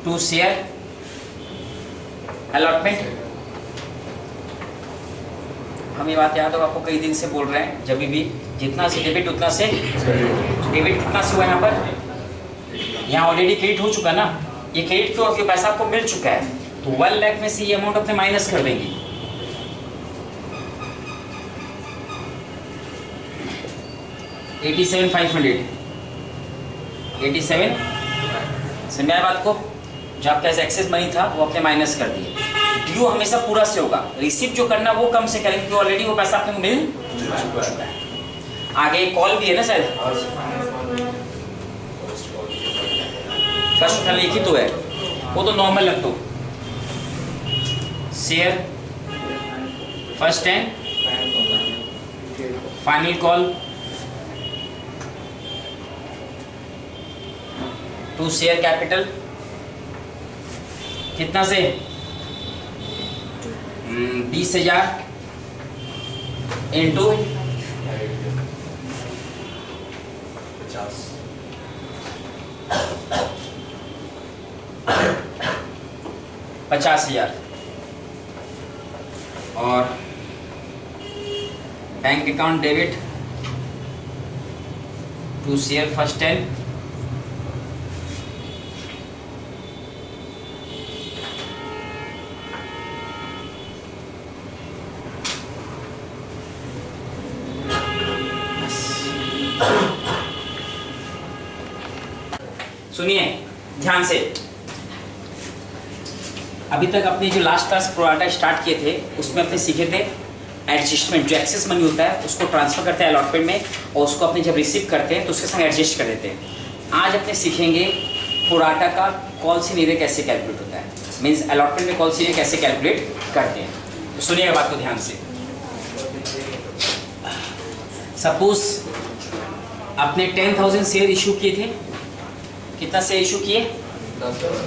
to share allotment. हम ये बात यहाँ तो आपको कई दिन से बोल रहे हैं, जब भी जितना से डेबिट उतना से डेबिट. कितना से हुआ यहाँ पर? यहाँ ऑलरेडी क्रेडिट हो चुका ना. ये क्रेडिट क्यों? क्योंकि पैसा आपको मिल चुका है, तो 1 लाख में से ये अमाउंट अपने माइनस कर देंगे. 87,500. 87. समझ आया बात को? जो आपका एक्सेस मनी था वो अपने माइनस कर दिए. ड्यू हमेशा पूरा से होगा. रिसीव जो करना वो कम से करेंगे, क्योंकि ऑलरेडी वो पैसा आपको मिल चुका है. आगे कॉल भी है ना शायद. फर्स्ट खाली एक ही तो है, वो तो नॉर्मल रख दो. Share first and final call to share capital. कितना से? 20,000 इंटू 50,000. और bank account debit to share first and सुनिए ध्यान से. अभी तक अपने जो लास्ट क्लास प्रोराटा स्टार्ट किए थे उसमें अपने सीखे थे एडजस्टमेंट, जो एक्सेस मनी होता है उसको ट्रांसफर करते हैं अलॉटमेंट में और उसको अपने जब रिसीव करते हैं तो उसके संग एडजस्ट कर देते हैं। आज अपने सीखेंगे प्रोराटा का कॉल सीनियर कैसे कैलकुलेट होता है, मीन्स अलॉटमेंट में कॉल सीनियर कैसे कैलकुलेट करते हैं। तो सुनिएगा बात को ध्यान से। सपोज आपने 10,000 शेयर इशू किए थे, कितना शेयर इशू किए?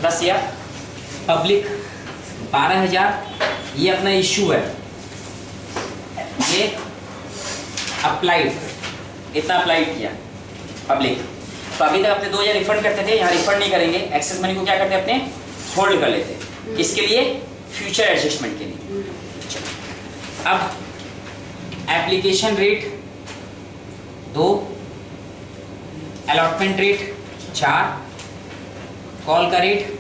10,000। पब्लिक 12,000, ये अपना इशू है, ये अप्लाइड, इतना अप्लाइड किया पब्लिक। तो अभी तक अपने 2,000 रिफंड करते थे, यहाँ रिफंड नहीं करेंगे, एक्सेस मनी को क्या करते हैं अपने होल्ड कर लेते हैं, किसके लिए? फ्यूचर एडजस्टमेंट के लिए। अब application rate 2, allotment rate 4, call का रेट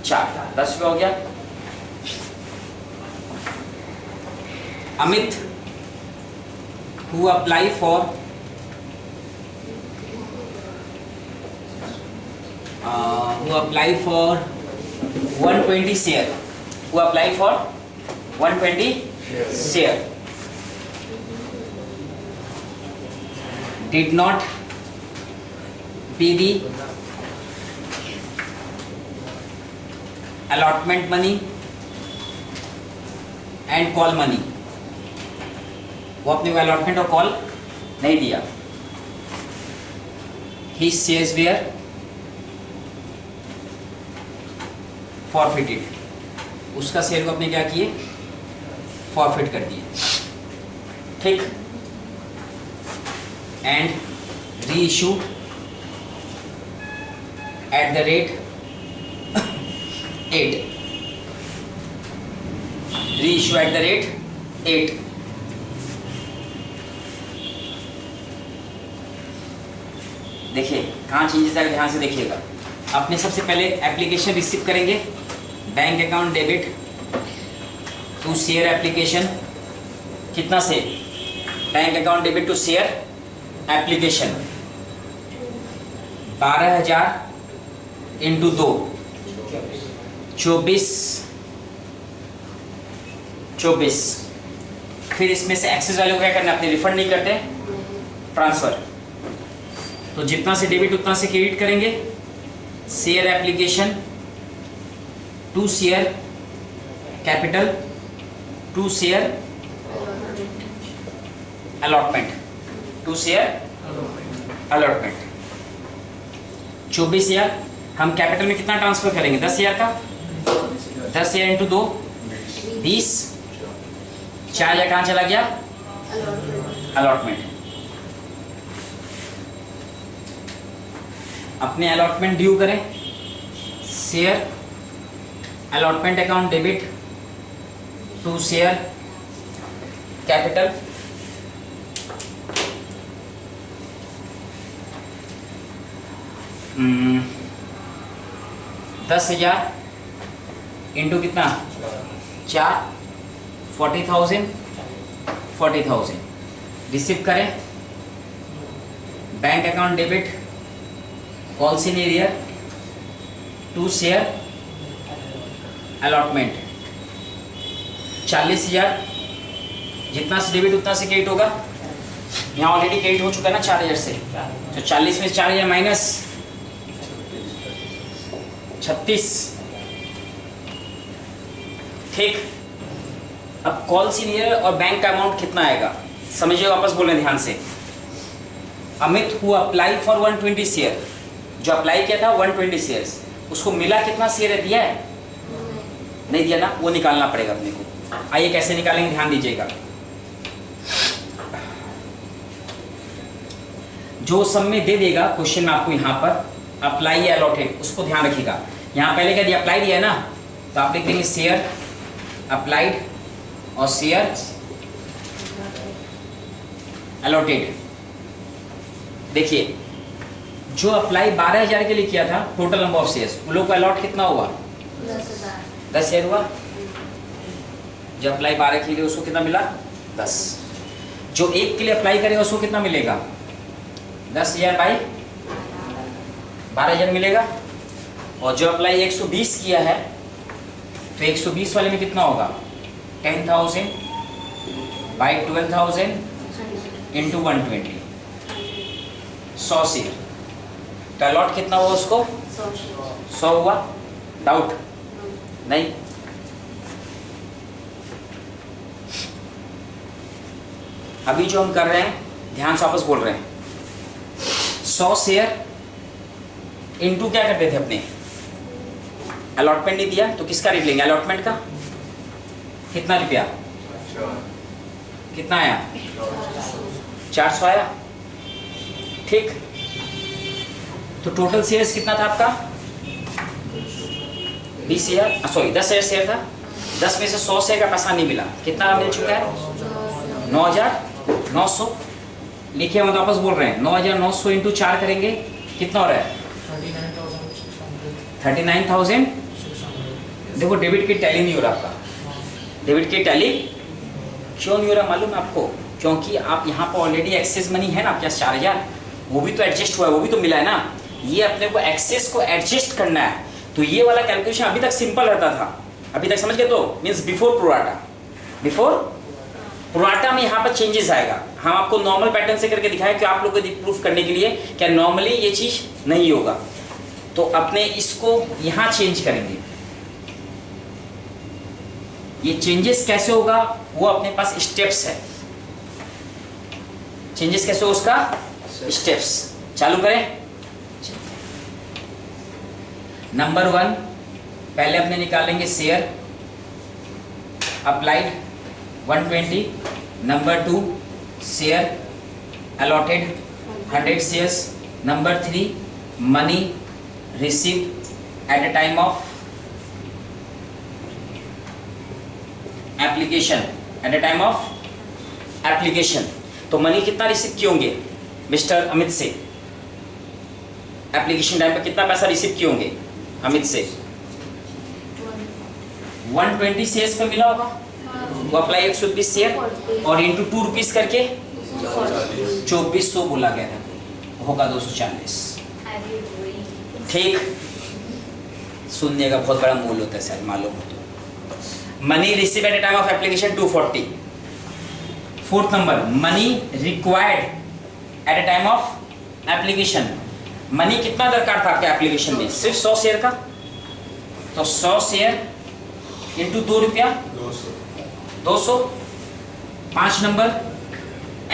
4, 10 रुपये हो गया। Amit who apply for 120 share, who apply for 120 share, did not pay the allotment money and call money, वो अपने को अलॉटमेंट और कॉल नहीं दिया। His shares were forfeited, उसका शेयर को अपने क्या किए? फॉरफिट कर दिए, ठीक। And re issue at the rate 8, री इशू एट द रेट 8। देखिए कहाँ चेंजेस आएगा, ध्यान से देखिएगा। अपने सबसे पहले एप्लीकेशन रिसीव करेंगे, bank account debit to share application, कितना से? Bank account debit to share application 12,000 into 2, 24। फिर इसमें से एक्सेस वैल्यू क्या करना है? अपने रिफंड नहीं करते, ट्रांसफर। तो जितना से डेबिट उतना से क्रेडिट करेंगे। Share application to share capital to share allotment, to share allotment 24,000। हम कैपिटल में कितना ट्रांसफर करेंगे? 10,000 का, 10,000 इंटू 2 20, 4,000 कहाँ चला गया? अलॉटमेंट। अपने अलॉटमेंट ड्यू करें, share allotment account debit to share capital $10,000 into कितना? 4, 40,000 रिसीव करें। Bank account debit call senior to share allotment 40,000, जितना से डेबिट उतना से क्रेडिट होगा। यहाँ ऑलरेडी क्रेडिट हो चुका है ना 4,000 से, तो 40 में 4,000 माइनस 36, ठीक। अब कॉल सीनियर और बैंक का अमाउंट कितना आएगा समझिए, वापस बोलें ध्यान से। Amit who apply for 120 share, जो अप्लाई किया था 120 शेयर्स, उसको मिला कितना शेयर दिया है? नहीं दिया ना, वो निकालना पड़ेगा अपने को। आइए कैसे निकालेंगे, ध्यान दीजिएगा। जो सब में दे देगा क्वेश्चन में आपको यहाँ पर अप्लाई या अलॉटेड, उसको ध्यान रखिएगा। यहाँ पहले क्या दिया? अप्लाई दिया है ना, तो आप लिख देंगे शेयर अप्लाइड और शेयर अलॉटेड। देखिए जो अप्लाई 12,000 के लिए किया था, टोटल नंबर ऑफ शेयर्स, उन लोग का अलॉट कितना हुआ? 10,000 हुआ। जो अप्लाई 12 के लिए उसको कितना मिला? 10। जो एक के लिए अप्लाई करेगा उसको कितना मिलेगा? 10,000 बाई 12,000 मिलेगा। और जो अप्लाई 120 किया है तो 120 वाले में कितना होगा 10,000 बाई 12,000 इंटू 120, 100 शेयर। तो अलॉट कितना हुआ उसको 100 हुआ। डाउट नहीं? अभी जो हम कर रहे हैं ध्यान से वापस बोल रहे हैं, 100 शेयर इनटू क्या करते थे अपने, अलॉटमेंट नहीं दिया तो किसका रेट लेंगे, अलॉटमेंट का। कितना रुपया, कितना आया 400 आया। ठीक, तो टोटल शेयर्स कितना था आपका 20 शेयर, सॉरी 10 शेयर था। 10 में से 100 शेयर का पैसा नहीं मिला, कितना मिल चुका है 9,900। लिखिए हम वापस बोल रहे हैं 9,900 इंटू 4 करेंगे कितना हो रहा है 39,000। देखो डेबिट की टैली नहीं हो रहा आपका, डेबिट की टैली क्यों नहीं हो रहा मालूम है आपको, क्योंकि आप यहाँ पर ऑलरेडी एक्सेस मनी है ना आपके पास 4,000, वो भी तो एडजस्ट हुआ है, वो भी तो मिला है ना। ये अपने को एक्सेस को एडजस्ट करना है, तो ये वाला कैलकुलेशन अभी तक सिंपल रहता था, अभी तक समझ गए। तो means before pro rata, before pro rata में यहाँ पर चेंजेस आएगा। हम आपको नॉर्मल पैटर्न से करके दिखाएं कि आप लोगों को प्रूफ करने के लिए क्या नॉर्मली ये चीज नहीं होगा, तो अपने इसको यहाँ चेंज करेंगे। ये चेंजेस कैसे होगा वो अपने पास स्टेप्स है, चेंजेस कैसे हो उसका स्टेप्स। चालू करें। नंबर 1 पहले अपने निकालेंगे share applied 120। Number 2 share allotted 100 shares. Number 3 money receive at a time of application, at a time of application. तो मनी कितना रिसीव किए होंगे मिस्टर अमित से, एप्लीकेशन टाइम पर कितना पैसा रिसीव किए होंगे अमित से 120 शेयर्स पे मिला होगा, वो अप्लाई 120 शेयर और इंटू 2 रुपीज करके 2400 बोला गया था, होगा 240। ठीक, सुनने का बहुत बड़ा मूल होता है सर, मालूम हो तो। Money receive at time of application 240। 4th number money required at a time of application. Money कितना दरकार था आपके एप्लीकेशन में, सिर्फ 100 शेयर का, तो 100 शेयर इंटू 2 रुपया 200। 5 नंबर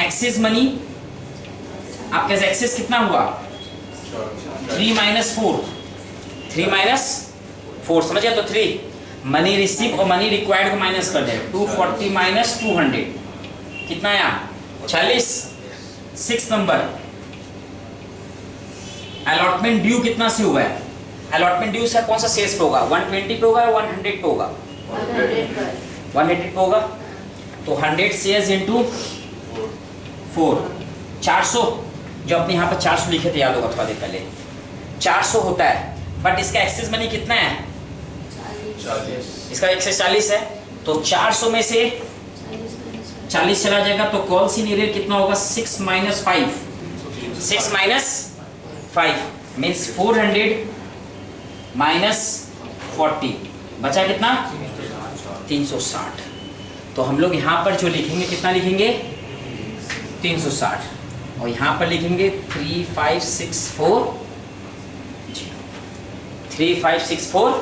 एक्सेस मनी, आपके एक्सेस कितना हुआ 3 माइनस 4, 3 माइनस 4 समझ गया। तो 3 मनी रिसीव और मनी रिक्वायर्ड को माइनस कर दे, 240 माइनस 200 कितना आया 40। 6 नंबर अलॉटमेंट ड्यू कितना से हुआ है, अलॉटमेंट ड्यू से कौन सा शेयर्स पे होगा, 120 पे होगा या 100 पे होगा, 100 पे होगा। तो 100 शेयर्स इंटू 4 400, जो अपने यहाँ पर 400 लिखे थे याद होगा थोड़ा देर पहले, 400 होता है। बट इसका एक्सेस मनी कितना है 40, इसका एक्सेस 40 है, तो 400 में से 40 चला जाएगा, तो कॉल सी नीरेट कितना होगा 6 माइनस 5, 6 माइनस 5 मीन्स 400 माइनस 40 बचा कितना 360। तो हम लोग यहाँ पर जो लिखेंगे कितना लिखेंगे 360, और यहाँ पर लिखेंगे 3564 3564।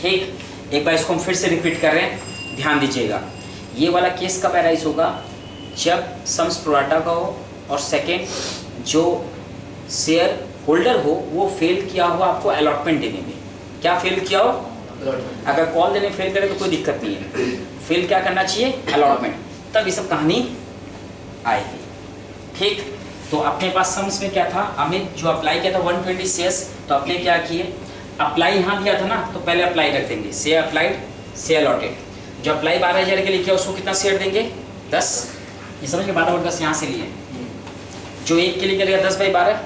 ठीक, एक बार इसको हम फिर से रिपीट कर रहे हैं, ध्यान दीजिएगा। ये वाला केस कब अराइज होगा, जब सम्स प्रोराटा का हो और सेकेंड जो शेयर होल्डर हो वो फेल किया हो आपको अलॉटमेंट देने में। क्या फेल किया हो, अगर कॉल देने फेल करे तो कोई दिक्कत नहीं है, फेल क्या करना चाहिए अलॉटमेंट, तब ये सब कहानी आएगी। ठीक, तो अपने पास सम्स में क्या था, अमित जो अप्लाई किया था 120 शेयर्स, तो अपने क्या किए अप्लाई यहाँ दिया था ना, तो पहले अप्लाई कर देंगे, शेयर अप्लाइड शेयर अलॉटेड। जो अप्लाई 12,000 के लिखे उसको कितना शेयर देंगे 10, ये समझ के 12/10 यहाँ से लिए। जो 1 के लिए करेगा 10/12,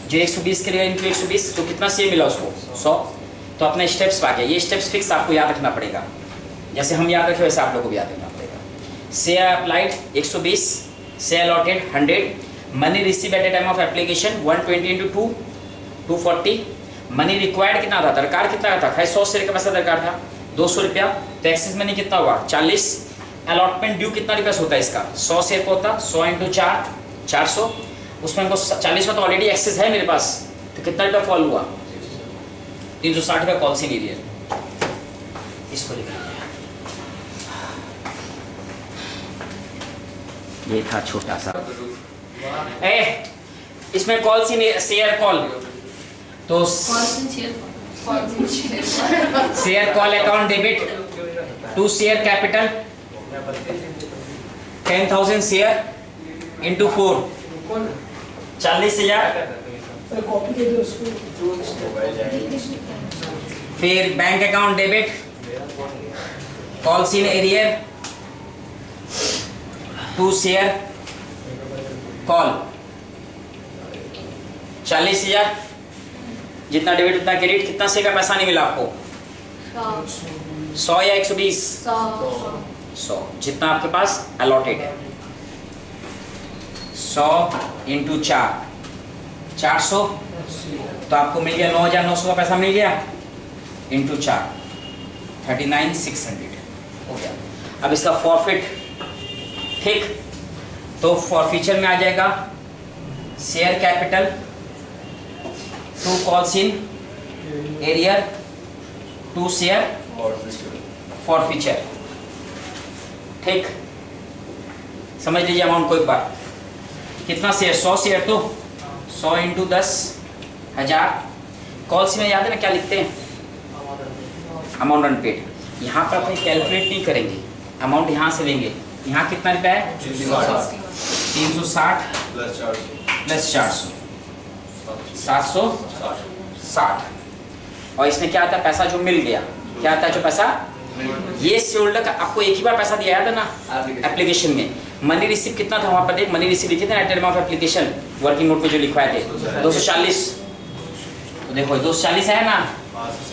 जो 120 के लिए इंटू 120, तो कितना शेयर मिला उसको 100। तो अपने स्टेप्स आ गया, ये स्टेप्स फिक्स आपको याद रखना पड़ेगा, जैसे हम याद रखे वैसे आप लोगों को भी याद रखना पड़ेगा। Share applied 120, share allotted 100, money receive at A time of application 120 into 2 240, money required कितना था, दरकार कितना था, 100 शेयर का पैसा दरकार था 200 रुपया, तो एक्सेस मनी कितना हुआ 40। अलॉटमेंट ड्यू कितना रुपया होता है इसका, 100 शेयर को होता, 100 × 4 400, उसमें हमको 40 में तो ऑलरेडी एक्सेस है मेरे पास, तो कितना रुपया फॉल हुआ 360 रुपया कॉल सीन एरियर। इसको लिख लीजिए, ये था छोटा सा इसमें कॉल सीन शेयर कॉल, तो share call account debit to share capital 10,000 share into 4 40,000। Copy के दो उसको। फिर bank account debit call scene arrear to share call 40,000, जितना डेबिट उतना क्रेडिट, कितना शेयर का पैसा नहीं मिला आपको 100 या 120 100, जितना आपके पास अलॉटेड है 100 × 4 400, तो आपको मिल गया 9,900 का पैसा मिल गया इंटू 4 39,600 हो गया। अब इसका फॉरफिट, ठीक, तो फॉरफीचर में आ जाएगा share capital to calls in arrear to share forfeiture, ठीक, समझ लीजिए अमाउंट को एक बार, कितना शेयर 100 शेयर, तो 100 × 10,000। कॉल्स में याद है ना क्या लिखते हैं, अमाउंट अनपेड। यहाँ पर अपने कैलकुलेट नहीं करेंगे, अमाउंट यहाँ से लेंगे, यहाँ कितना रुपया है 360 प्लस 400 760, और इसमें क्या आता है पैसा जो मिल गया, क्या आता है जो पैसा, ये शेयरहोल्डर का आपको एक ही बार पैसा दिया था ना एप्लीकेशन में। मनी रिसीव कितना था वहाँ पर, देख मनी रिसीव लिखे थे ना time of application working note में जो लिखवाए थे 240, तो देखो 240 है ना,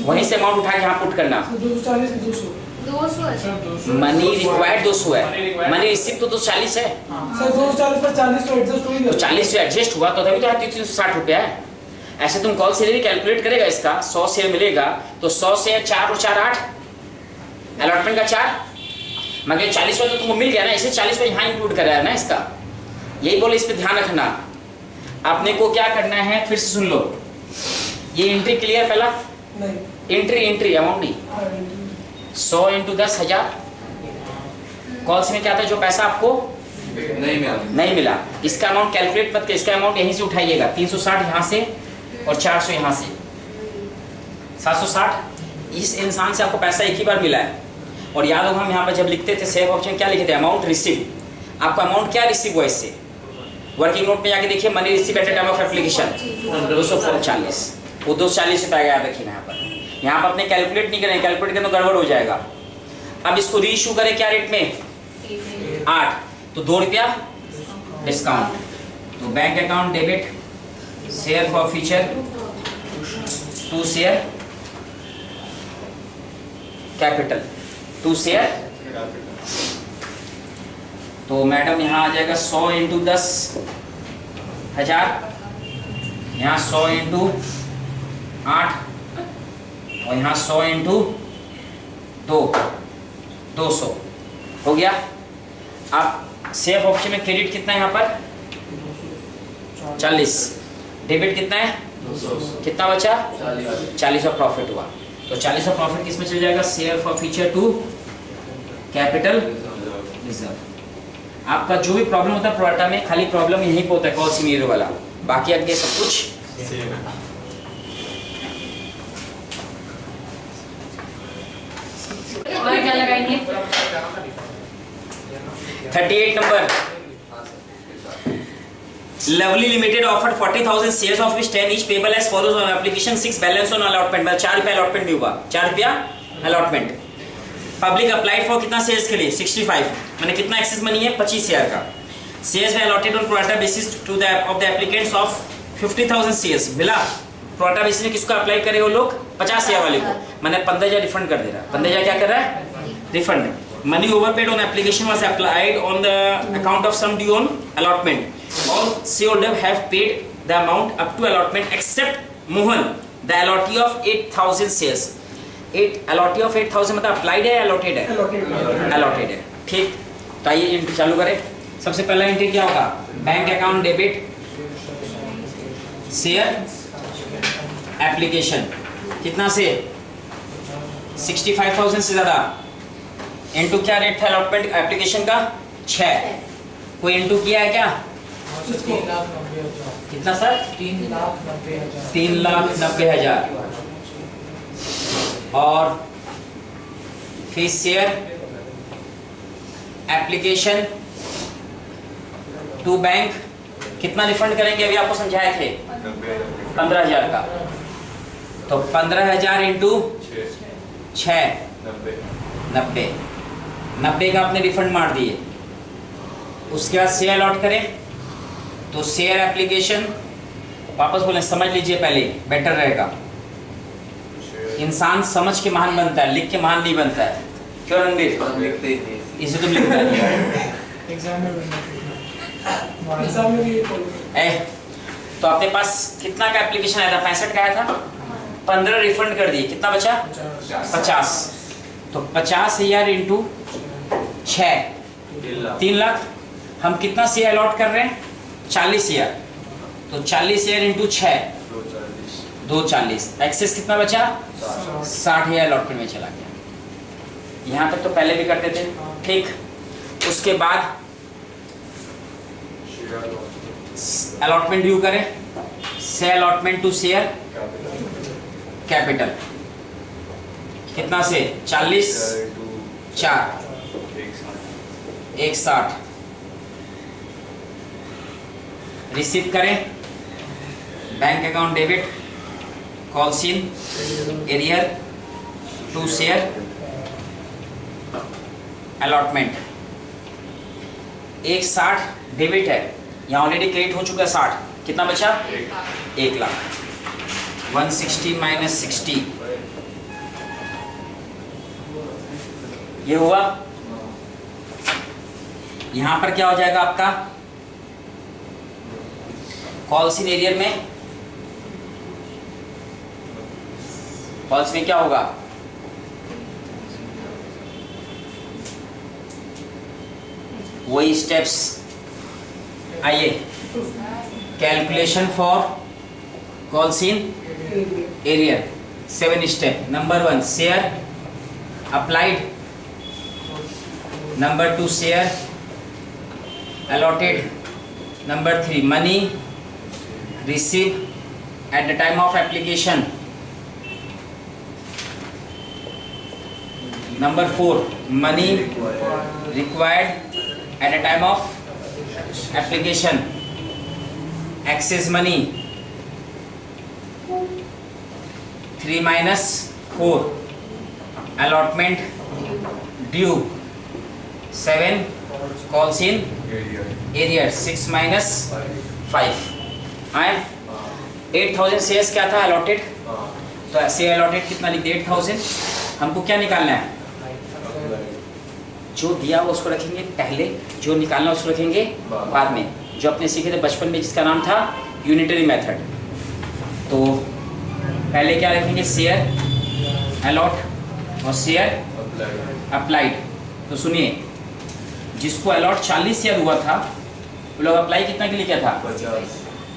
वहीं से अमाउंट उठा के यहाँ पुट करना। 240 मनी रिक्वायर्ड 200 है, मनी रिसीव तो 240 है सर 240 पर 40 तो एडजस्ट हो ही तो गया। 40 से एडजस्ट हुआ तो तभी तो 360 रुपया है। ऐसे तुम कॉल सैलरी कैलकुलेट करेगा इसका, 100 शेयर मिलेगा तो 100 शेयर 4 और 4 8, अलॉटमेंट का 4, मगर 40 में तो तुमको मिल गया ना, इसे 40 में यहाँ इंक्लूड कराया ना इसका, यही बोले, इस पर ध्यान रखना। आपने को क्या करना है फिर से सुन लो, ये एंट्री क्लियर, पहला नहीं एंट्री अमाउंट नहीं, 100 × 10,000 कॉल्स में क्या था जो पैसा आपको नहीं मिला, इसका अमाउंट कैलकुलेट मत कर, इसका अमाउंट यहीं से उठाइएगा 360 यहाँ से और 400 यहाँ से 760। इस इंसान से आपको पैसा एक ही बार मिला है, और याद होगा हम यहाँ पर जब लिखते थे सेव ऑप्शन क्या लिखे थे, अमाउंट रिसीव, आपका अमाउंट क्या रिसीव हुआ इससे, वर्किंग नोट में जाके देखिए money receive at time of application 240, वो 240 रुपया याद रखिए यहाँ पर अपने कैलकुलेट नहीं करें, कैलकुलेट करें तो गड़बड़ हो जाएगा। अब इसको री इशू करें क्या रेट में 8, तो 2 रुपया डिस्काउंट, तो bank account debit share forfeiture to share capital to share, तो मैडम यहाँ आ जाएगा 100 × 10,000, यहाँ 100 × 8 और यहाँ 100 × 200 हो गया। अब सेफ ऑप्शन में क्रेडिट कितना है यहाँ पर 40, डेबिट कितना है कितना बचा 40 और प्रॉफिट हुआ, तो 40 और प्रॉफिट किस में चल जाएगा, share forfeiture to capital reserve. आपका जो भी प्रॉब्लम होता है प्रोडाटा में, खाली प्रॉब्लम यहीं पे होता है कॉल सीनियर वाला, बाकी आगे सब कुछ और क्या लगाएंगे 38 number, Lovely Limited offered 40,000 shares of which 10 each payable as follows on application 6 balance on allotment, मतलब 4 रुपया allotment भी हुआ, 4 रुपया allotment। पब्लिक अप्लाइड फॉर कितना शेयर्स के लिए 65, मैंने कितना एक्सेस मनी है 25 शेयर का। Shares were allotted on pro rata basis to the of the applicants of 50,000 shares, मिला प्रोराटा बेसिस में किसको अप्लाई करे वो लोग 50 शेयर वाले को, मैंने 15,000 रिफंड कर दे रहा है, 15,000 क्या कर रहा है refund. Money overpaid on application was applied on the account of sum due on allotment, all shareholders have paid the amount up to allotment except Mohan the allottee of 8000 shares. 8 allottee of 8000 मतलब applied है, allotted है? Allotted है। ठीक, तो आइए entry चालू करें। सबसे पहला एंट्री क्या होगा? Bank account debit share application. कितना से? 65,000 से ज्यादा। इनटू क्या रेट था अलॉटमेंट एप्लीकेशन का? 6। कोई इनटू किया है क्या? कितना सर? 3,90,000। और फिर शेयर एप्लीकेशन टू बैंक कितना रिफंड करेंगे? अभी आपको समझाए थे 15,000 का। तो 15,000 इंटू 6 90 का आपने रिफंड मार दिए। उसके बाद शेयर अलॉट करें तो शेयर एप्लीकेशन वापस बोले, समझ लीजिए पहले, बेटर रहेगा। इंसान समझ के महान बनता है, लिख के महान नहीं बनता है। क्यों रणबीर? लिखते ही इसे तुम लिखता है। एग्जाम में भी तो अपने पास कितना का एप्लीकेशन आया था? 65 का आया था। 15 रिफंड कर दिए, कितना बचा? 50। तो 50,000 इंटू 6 3 लाख। हम कितना शेयर अलॉट कर रहे हैं? 40,000। तो 40,000 इंटू 6 240। एक्सेस कितना बचा? 60,000 अलॉटमेंट में चला गया। यहाँ तक तो पहले भी करते थे। ठीक, उसके बाद अलॉटमेंट ड्यू करें। से अलॉटमेंट टू शेयर कैपिटल कितना से? 40 4 160। रिसीव करें bank account debit calls in arrear to share allotment. 160 debit है, यहाँ ऑलरेडी क्रेडिट हो चुका है 60। कितना बचा? 1 लाख। 160 माइनस 60 ये हुआ। यहाँ पर क्या हो जाएगा आपका? कॉल्स इन एरियर में, कॉल्स में क्या होगा? वही स्टेप्स। आइए, calculation for calls in arrear 7 step. Number 1 share applied, number 2 share allotted, number 3 money received at the time of application, number 4 money required at the time of application, excess money 3 minus 4 allotment due, 7 calls in arrear 6 minus 5 आए। 8,000 shares क्या था allotted? तो ऐसे allotted कितना लिख दिया? 8,000। हमको क्या निकालना है? जो दिया वो उसको रखेंगे पहले, जो निकालना उसको रखेंगे बाद में। जो अपने सीखे थे बचपन में जिसका नाम था यूनिटरी मेथड। तो पहले क्या रखेंगे? शेयर अलॉट और शेयर अप्लाइड। तो सुनिए, जिसको अलॉट 40,000 हुआ था वो लोग अप्लाई कितना के लिए किया था?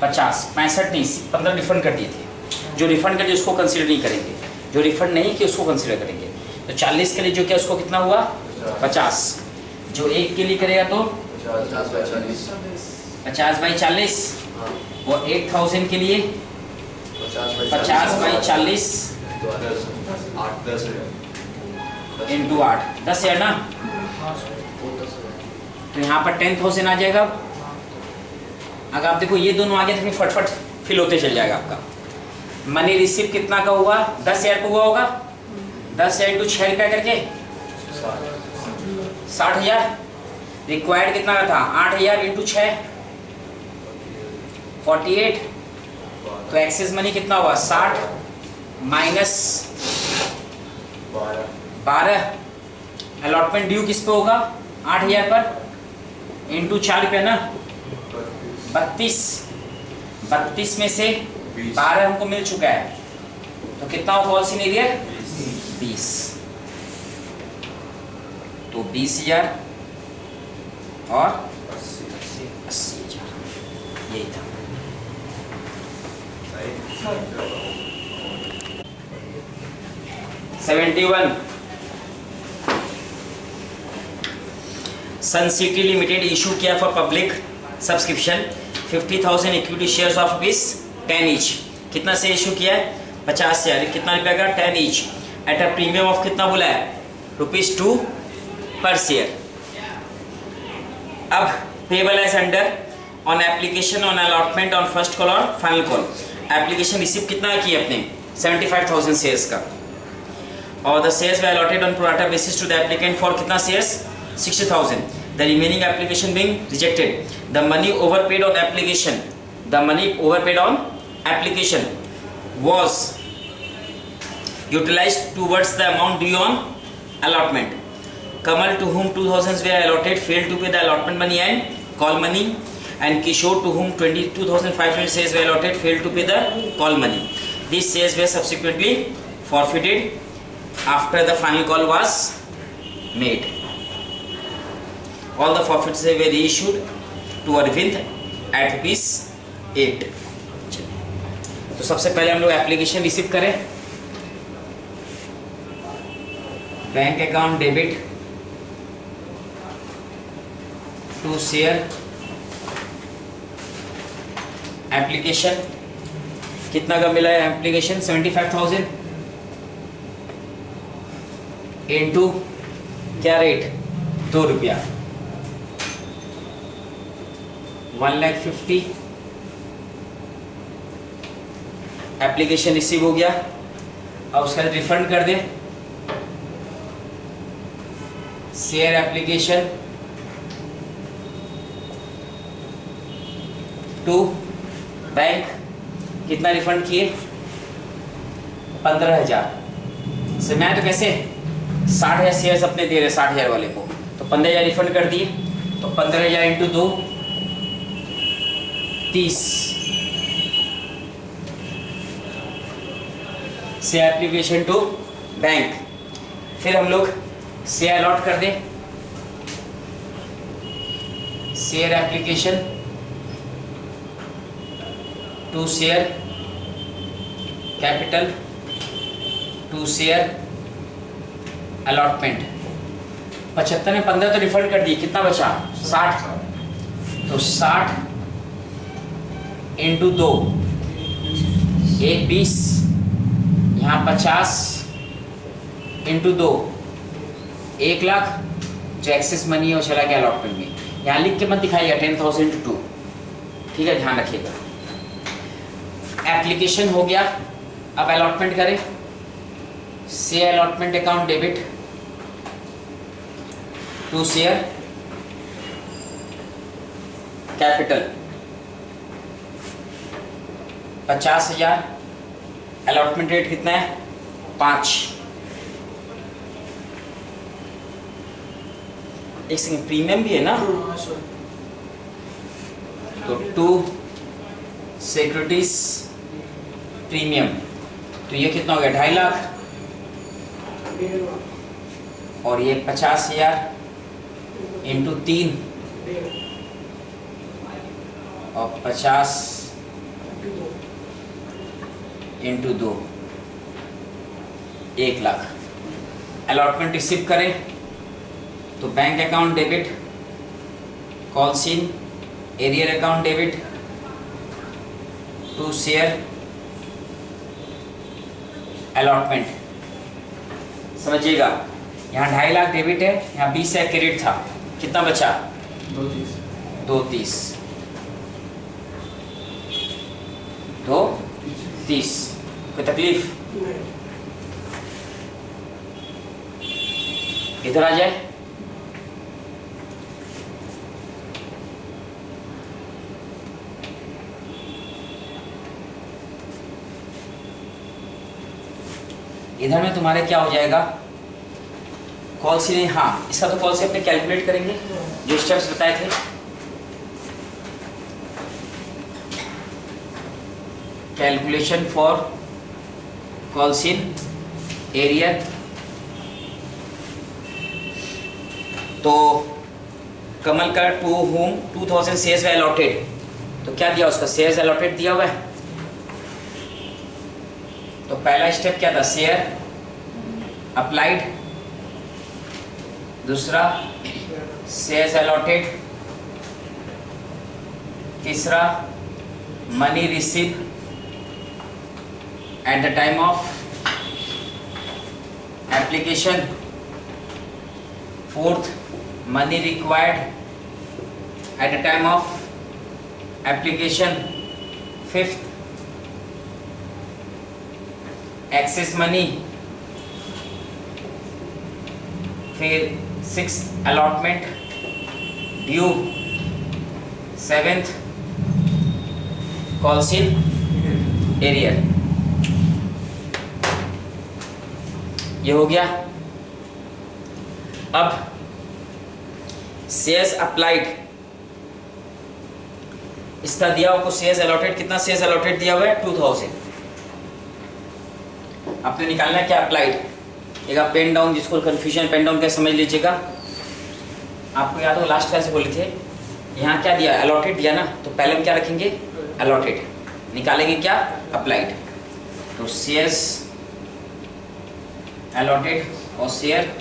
50। 65 नहीं, 15 रिफंड कर दिए थे। जो रिफंड कर दिए उसको कंसीडर नहीं करेंगे, जो रिफंड नहीं किया उसको कंसीडर करेंगे। तो 40 के लिए जो किया उसको कितना हुआ? 50। जो 1 के लिए करेगा तो 50/40। वो 8,000 के लिए 50/40 इंटू 8 10 है ना। तो यहाँ पर 10,000 आ जाएगा। अगर आप देखो ये दोनों आ गए तो फिर फटफट फिल होते चल जाएगा आपका। मनी रिसीव कितना का हुआ? 10,000 का हुआ होगा। 10,000 इंटू 6 रुपया करके 60,000। रिक्वायर्ड कितना का था? 8,000 इंटू 6 48। तो एक्सेस मनी कितना हुआ? 60 माइनस 12। अलॉटमेंट ड्यू किस पे होगा? 8,000 पर इंटू 4 रुपया ना 32। 32 में से 12 हमको मिल चुका है। तो कितना हो कॉल इन एरिया? 20। तो 20,000 और 80,000, यही था। सर 71 सन सिटी लिमिटेड इशू किया for public subscription 50,000 equity shares of rupees 10 each. कितना से इशू किया है? 50,000। कितना रुपया का? 10 each at a premium of कितना बोला है? ₹2 पर शेयर। अब payable as under on application on allotment on first call और फाइनल कॉल। एप्लीकेशन रिसीव कितना की अपने? 75,000 शेयर्स का, और the shares were allotted on pro rata basis to the applicant for कितना shares? 60,000। The remaining application being rejected, the money overpaid on application, the money overpaid on application was utilized towards the amount due on allotment. Kamal, to whom 2,000 were allotted, failed to pay the allotment money and call money, and Kishore, to whom 22,500 shares were allotted, failed to pay the call money. These shares were subsequently forfeited after the final call was made. All the forfeits were reissued to Arvind at ₹8. तो सबसे पहले हम लोग application receive करें। Bank account debit to share application. कितना का मिला है एप्लीकेशन? 75,000 इनटू क्या रेट? ₹2, 1,50,000। एप्लीकेशन रिसीव हो गया। अब उसका रिफंड कर दे। Share application to bank. कितना रिफंड किए? 15,000 से। मैं तो कैसे 60,000 शेयर्स अपने दे रहे 60,000 वाले को, तो 15,000 रिफंड कर दिए। तो 15,000 into 2 30। Share application to bank. फिर हम लोग शेयर अलॉट कर दें। Share application to share capital to share allotment. 75 में 15 तो रिफंड कर दिए। कितना बचा? 60। तो 60 इंटू 2 एक 20, यहाँ 50 इंटू 2 1 लाख। जो एक्सेस मनी है वो चला गया अलॉटमेंट में। यहाँ लिख के मत दिखाइएगा 10,000 इंटू 2, ठीक है, ध्यान रखिएगा। एप्लीकेशन हो गया। अब अलॉटमेंट करें। Share allotment account debit to share capital 50,000। Allotment rate कितना है? 5। एक सेकंड, प्रीमियम भी है ना? तो 2 सिक्योरिटीज प्रीमियम। तो ये कितना हो गया? 2.5 लाख। और ये 50,000 इंटू 3 और 50 इंटू 2 1 लाख। अलॉटमेंट रिसीव करें तो bank account debit, call scene arrear account debit to share allotment. समझिएगा, यहाँ 2.5 लाख डेबिट है, यहाँ 20,000 क्रेडिट था। कितना बचा? 230। 230। कोई तकलीफ? इधर आ जाए। इधर में तुम्हारे क्या हो जाएगा? कॉल सी नहीं, हाँ इसका तो कॉल से अपने कैलकुलेट करेंगे जो स्टेप्स बताए थे। Calculation for calls in arrear. तो कमल का to whom 2000 shares were allotted, तो क्या दिया उसका, शेयर्स अलॉटेड दिया हुआ है। तो पहला स्टेप क्या था, शेयर अप्लाइड, दूसरा शेयर्स अलॉटेड, तीसरा money receive at the time of application, fourth money required at the time of application, fifth excess money, फिर sixth allotment due, seventh calls in arrear। ये हो गया। अब शेयर्स अप्लाइड, इसका दिया आपको शेयर्स अलॉटेड, कितना शेयर्स अलॉटेड दिया हुआ है 2000। आपने निकालना है क्या अप्लाइड, एक आप पेन डाउन, जिसको कंफ्यूजन पेन डाउन क्या समझ लीजिएगा। आपको याद हो लास्ट क्लास से बोले थे, यहाँ क्या दिया अलॉटेड दिया ना, तो पहले हम क्या रखेंगे अलॉटेड, निकालेंगे क्या अप्लाइड। तो शेयर्स अलॉटेड और शेयर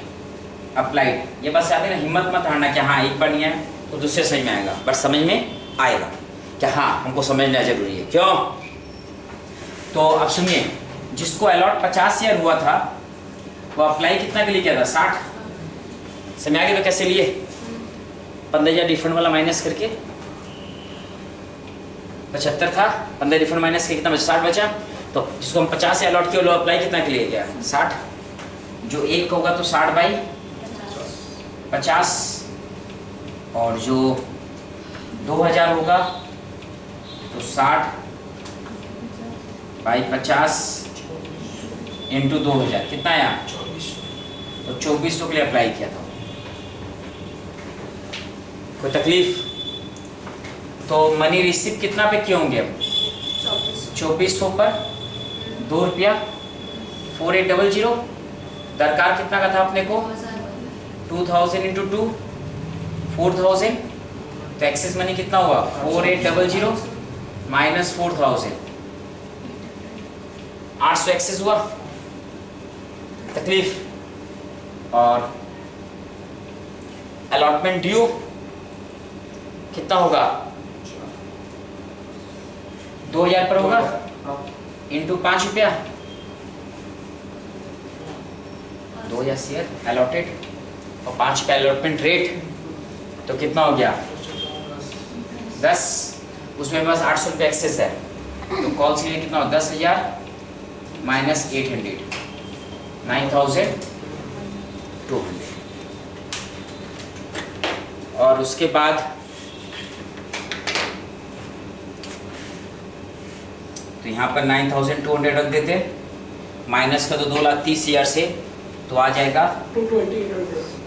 अप्लाइड, ये बस याद है ना, हिम्मत मत हारना कि हाँ एक बार नहीं आया तो दूसरे समझ में आएगा, बट समझ में आएगा कि हाँ हमको समझना जरूरी है। क्यों, तो अब सुनिए, जिसको अलॉट 50 शेयर हुआ था वो अप्लाई कितना के लिए किया था 60, समझ आ गया। तो कैसे लिए 15,000 रिफंड वाला माइनस करके 75 था, 15 रिफंड माइनस करके कितना बचा 60 बचा। तो जिसको हम 50 से अलॉट किया लो अप्लाई कितना के लिए गया 60, जो एक होगा तो 60 बाई 50, और जो 2000 होगा तो 60 बाई 50 इंटू 2000 कितना आया, तो 2400 के लिए अप्लाई किया था। कोई तकलीफ, तो मनी रिसीव कितना पे किए होंगे अब 2400 पर 2 रुपया, 4800, दरकार कितना का था अपने को 2000 इंटू 2 4000, तो एक्सेस मनी कितना हुआ 4800 माइनस 4000, 800 एक्सेस हुआ। तकलीफ, और अलॉटमेंट ड्यू कितना होगा 2000 पर होगा इंटू 5 रुपया, 2000 शेयर अलॉटेड और 5 का अलॉटमेंट रेट, तो कितना हो गया 10, उसमें बस 800 रुपये एक्सेस है, तो कॉल के लिए कितना हो 10,000 माइनस 800, 9,200, और उसके बाद तो यहाँ पर 9,200 रख देते, माइनस का तो 2,30,000 से, तो आ जाएगा 220।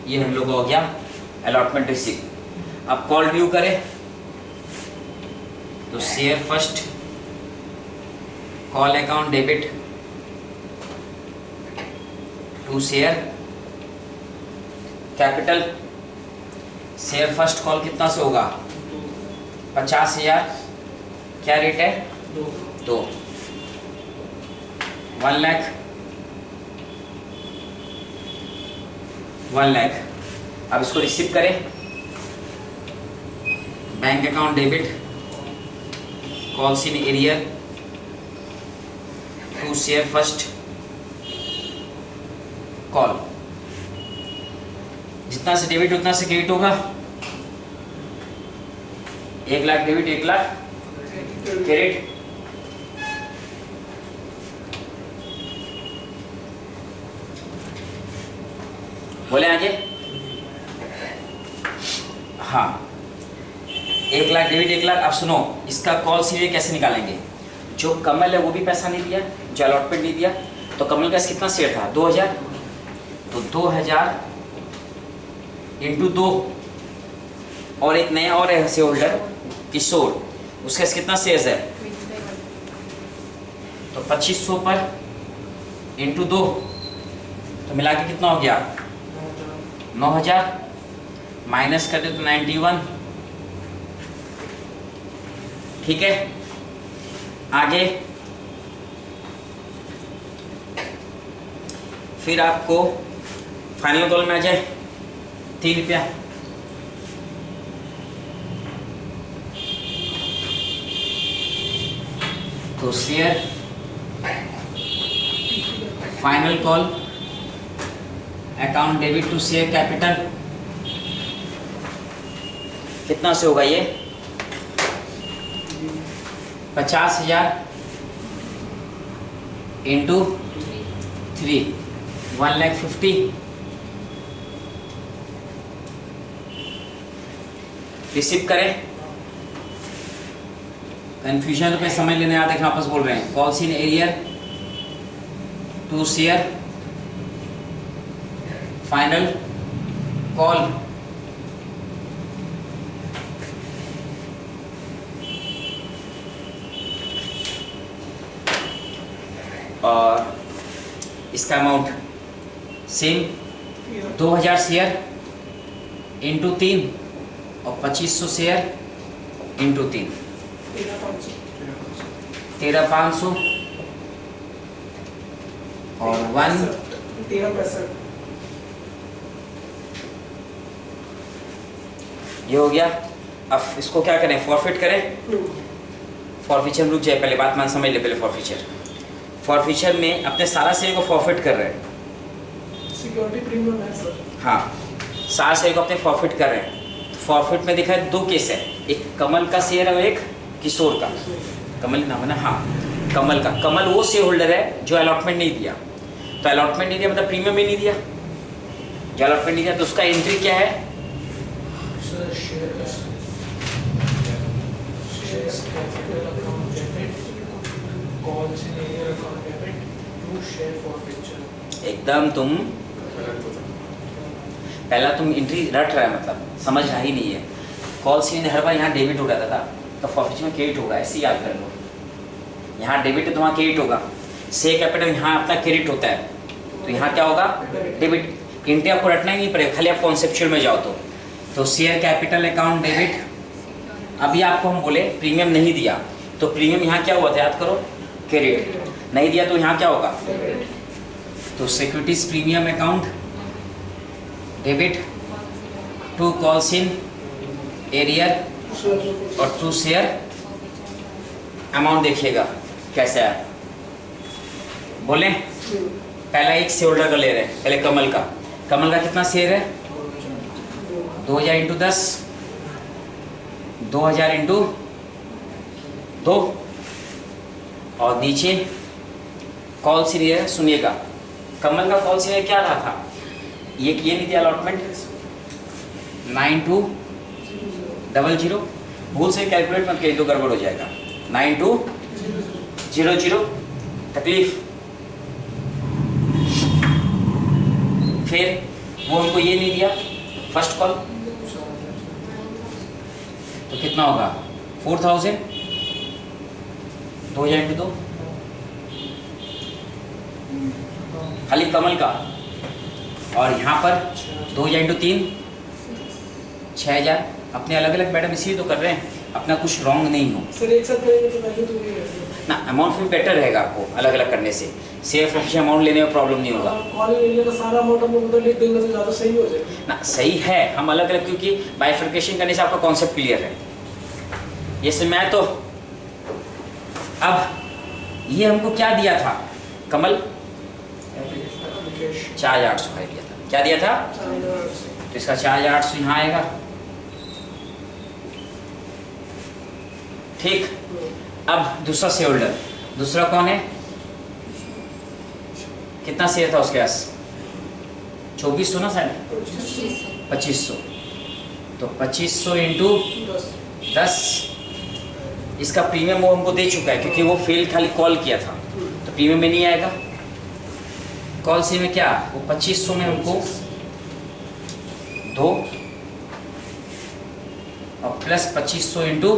ये हम लोग हो गया अलॉटमेंट रिसीव। अब कॉल ड्यू करें तो share first call account debit to share capital, share first call कितना से होगा 50,000, क्या रेट है 2, 1 लाख, 1 लाख। अब इसको रिसीव करें, bank account debit calls in arrear to share first call, जितना से डेबिट उतना से क्रेडिट होगा, 1 लाख डेबिट 1 लाख क्रेडिट, बोले आगे, हाँ 1 लाख डेबिट 1 लाख। अब सुनो इसका कॉल सीरियल कैसे निकालेंगे, जो कमल है वो भी पैसा नहीं दिया, जो अलॉटमेंट नहीं दिया, तो कमल का कितना शेयर था 2000, तो 2000 इंटू 2, और एक नया और है शेयर होल्डर किशोर, उसका कितना शेयर है तो 2500 पर इंटू 2 तो मिला के कितना हो गया 9000 माइनस कर दे तो 91। ठीक है, आगे फिर आपको फाइनल कॉल में आ जाए 3 रुपया। तो share final call account debit to share capital कितना से होगा ये 50,000 इंटू 3 1,50,000 रिसीव करें। कंफ्यूजन पे समझ लेने आते वापस बोल रहे हैं। Calls in arrear to share final call और इसका अमाउंट सेम 2000 शेयर इंटू 3 और 2500 शेयर इंटू 3 13,500 और 13,65 ये हो गया। अब इसको क्या करें फॉरफिट करें। फॉरफीचर रुक जाए, पहले बात मान समझ ले। पहले फॉरफीचर में अपने सारा शेयर को फॉरफिट कर रहे हैं। सिक्योरिटी प्रीमियम है सर। हाँ, सारा शेयर को अपने फॉरफिट कर रहे हैं। फॉरफिट में दिखा है 2 केस है, एक कमल का शेयर है और एक किशोर का। कमल नाम है ना? हाँ, कमल का। कमल वो शेयर होल्डर है जो अलॉटमेंट नहीं दिया। तो अलॉटमेंट नहीं दिया मतलब प्रीमियम ही नहीं दिया। जो अलॉटमेंट नहीं दिया तो उसका एंट्री क्या है एकदम तुम पहला तुम एंट्री रट रहा है, मतलब समझ रहा ही नहीं है। कॉल सीन हर बार यहाँ डेबिट हो रहा था तो फॉरफिचर में क्रेडिट होगा, ऐसे याद कर लो। यहाँ डेबिट है तो वहाँ क्रेडिट होगा। शेयर कैपिटल यहाँ अपना क्रेडिट होता है तो यहाँ क्या होगा डेबिट। एंट्री आपको रटना ही नहीं पड़ेगा, खाली आप कॉन्सेप्चुअल में जाओ तो शेयर कैपिटल अकाउंट डेबिट। अभी आपको हम बोले प्रीमियम नहीं दिया तो प्रीमियम यहाँ क्या हुआ था याद करो क्रेडिट। नहीं दिया तो यहाँ क्या होगा तो securities premium account debit to calls in arrear और टू शेयर अमाउंट। देखिएगा कैसे है बोले। पहला एक शेयर होल्डर का ले रहे हैं, पहले कमल का। कमल का कितना शेयर है 2000 इंटू 10 2000 इंटू 2 और नीचे कॉल सीरियर। सुनिएगा कमल का कॉल सीरियर क्या रहा था, ये नहीं दिया अलॉटमेंट 9200। भूल से कैलकुलेट मत करिए तो गड़बड़ हो जाएगा। 9200 तकलीफ। फिर वो हमको ये नहीं दिया फर्स्ट कॉल तो कितना होगा 4000 2000 इंटू 2 खाली कमल का। और यहाँ पर 2000 इंटू 3 6000। अपने अलग अलग मैडम इसीलिए तो कर रहे हैं अपना कुछ रॉन्ग नहीं हो सर एक साथ करेंगे तो वैल्यू तो नहीं है ना। अमाउंट भी बेटर रहेगा आपको अलग अलग करने से। शेयर फॉरफिचर अमाउंट लेने में प्रॉब्लम नहीं होगा कॉल एरिया का सारा अमाउंट हम उधर लिख देंगे तो ज़्यादा सही हो जाएगा ना। सही है, हम अलग अलग क्योंकि बाइफर्केशन करने से आपका कॉन्सेप्ट क्लियर है। ये से मैं तो अब ये हमको क्या दिया था कमल 4800 दिया था। क्या दिया था तो इसका 4800 यहाँ आएगा। ठीक, अब दूसरा शेयर होल्डर। दूसरा कौन है, कितना शेयर था उसके पास 2400 ना शायद 2500। तो 2500 इंटू 10। इसका प्रीमियम वो हमको दे चुका है क्योंकि वो फेल खाली कॉल किया था तो प्रीमियम में नहीं आएगा। कॉल सी में क्या वो 2500 में हमको 2 और प्लस 2500 इंटू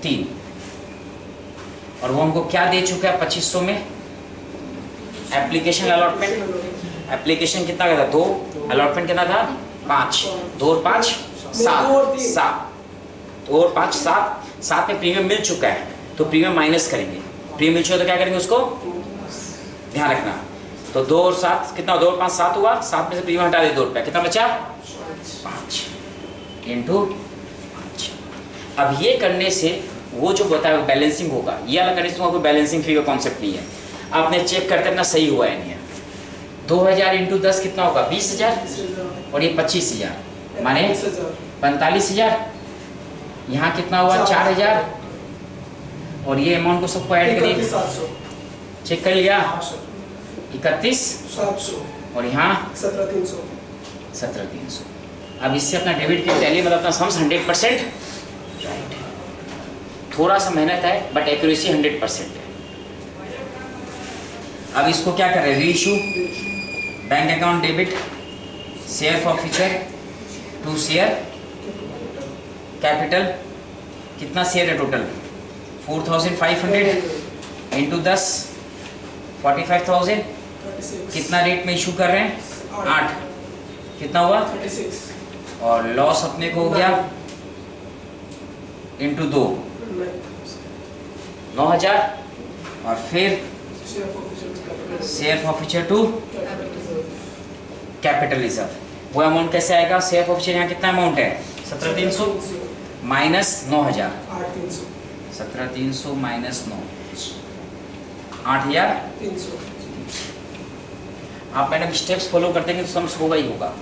3 और वो हमको क्या दे चुका है 2500 में एप्लीकेशन अलॉटमेंट। एप्लीकेशन कितना का था 2, अलॉटमेंट कितना था 5, 2 और 5 7, 2 और 5 7, 7 में प्रीमियम मिल चुका है तो प्रीमियम माइनस करेंगे। प्रीमियम मिल चुका तो क्या करेंगे उसको ध्यान रखना। तो 2 और 7 कितना, 2 और 5 7 हुआ, 7 में से प्रीमियम हटा दे 2 रुपया, कितना बचा 5 इंटू 5। अब ये करने से वो जो बताया बैलेंसिंग होगा, ये वाला करने से तुमको बैलेंसिंग फी का कॉन्सेप्ट नहीं है। आपने चेक करते अपना सही हुआ है नहीं। 2000 इंटू 10 कितना होगा 20,000 और ये 25,000 माने 45,000। यहाँ कितना हुआ 4,000 और ये अमाउंट को सबको ऐड करिए, 31,700। चेक कर लिया हाँ सर। 31,700 और यहाँ 17,300। 17,300। अब इससे अपना डेबिट की टैली मतलब अपना सम्स 100% राइट। थोड़ा सा मेहनत है बट एक्यूरेसी 100% है। अब इसको क्या कर रहे हैं reissue, bank account debit, share forfeiture to share capital, कितना शेयर है टोटल 4,500 इंटू 10 45,000। 36। कितना रेट में इशू कर रहे हैं 8, कितना हुआ 36। और लॉस अपने को हो गया इंटू 2 9,000 और फिर share forfeiture to capital reserve. वो अमाउंट कैसे आएगा, शेयर फॉरफीचर यहाँ कितना अमाउंट है 17,300 माइनस 9,000, 8,300। 17,300 माइनस 9 8,300। 300। आप मैडम स्टेप्स फॉलो करते हैं तो सम्स होगा ही होगा।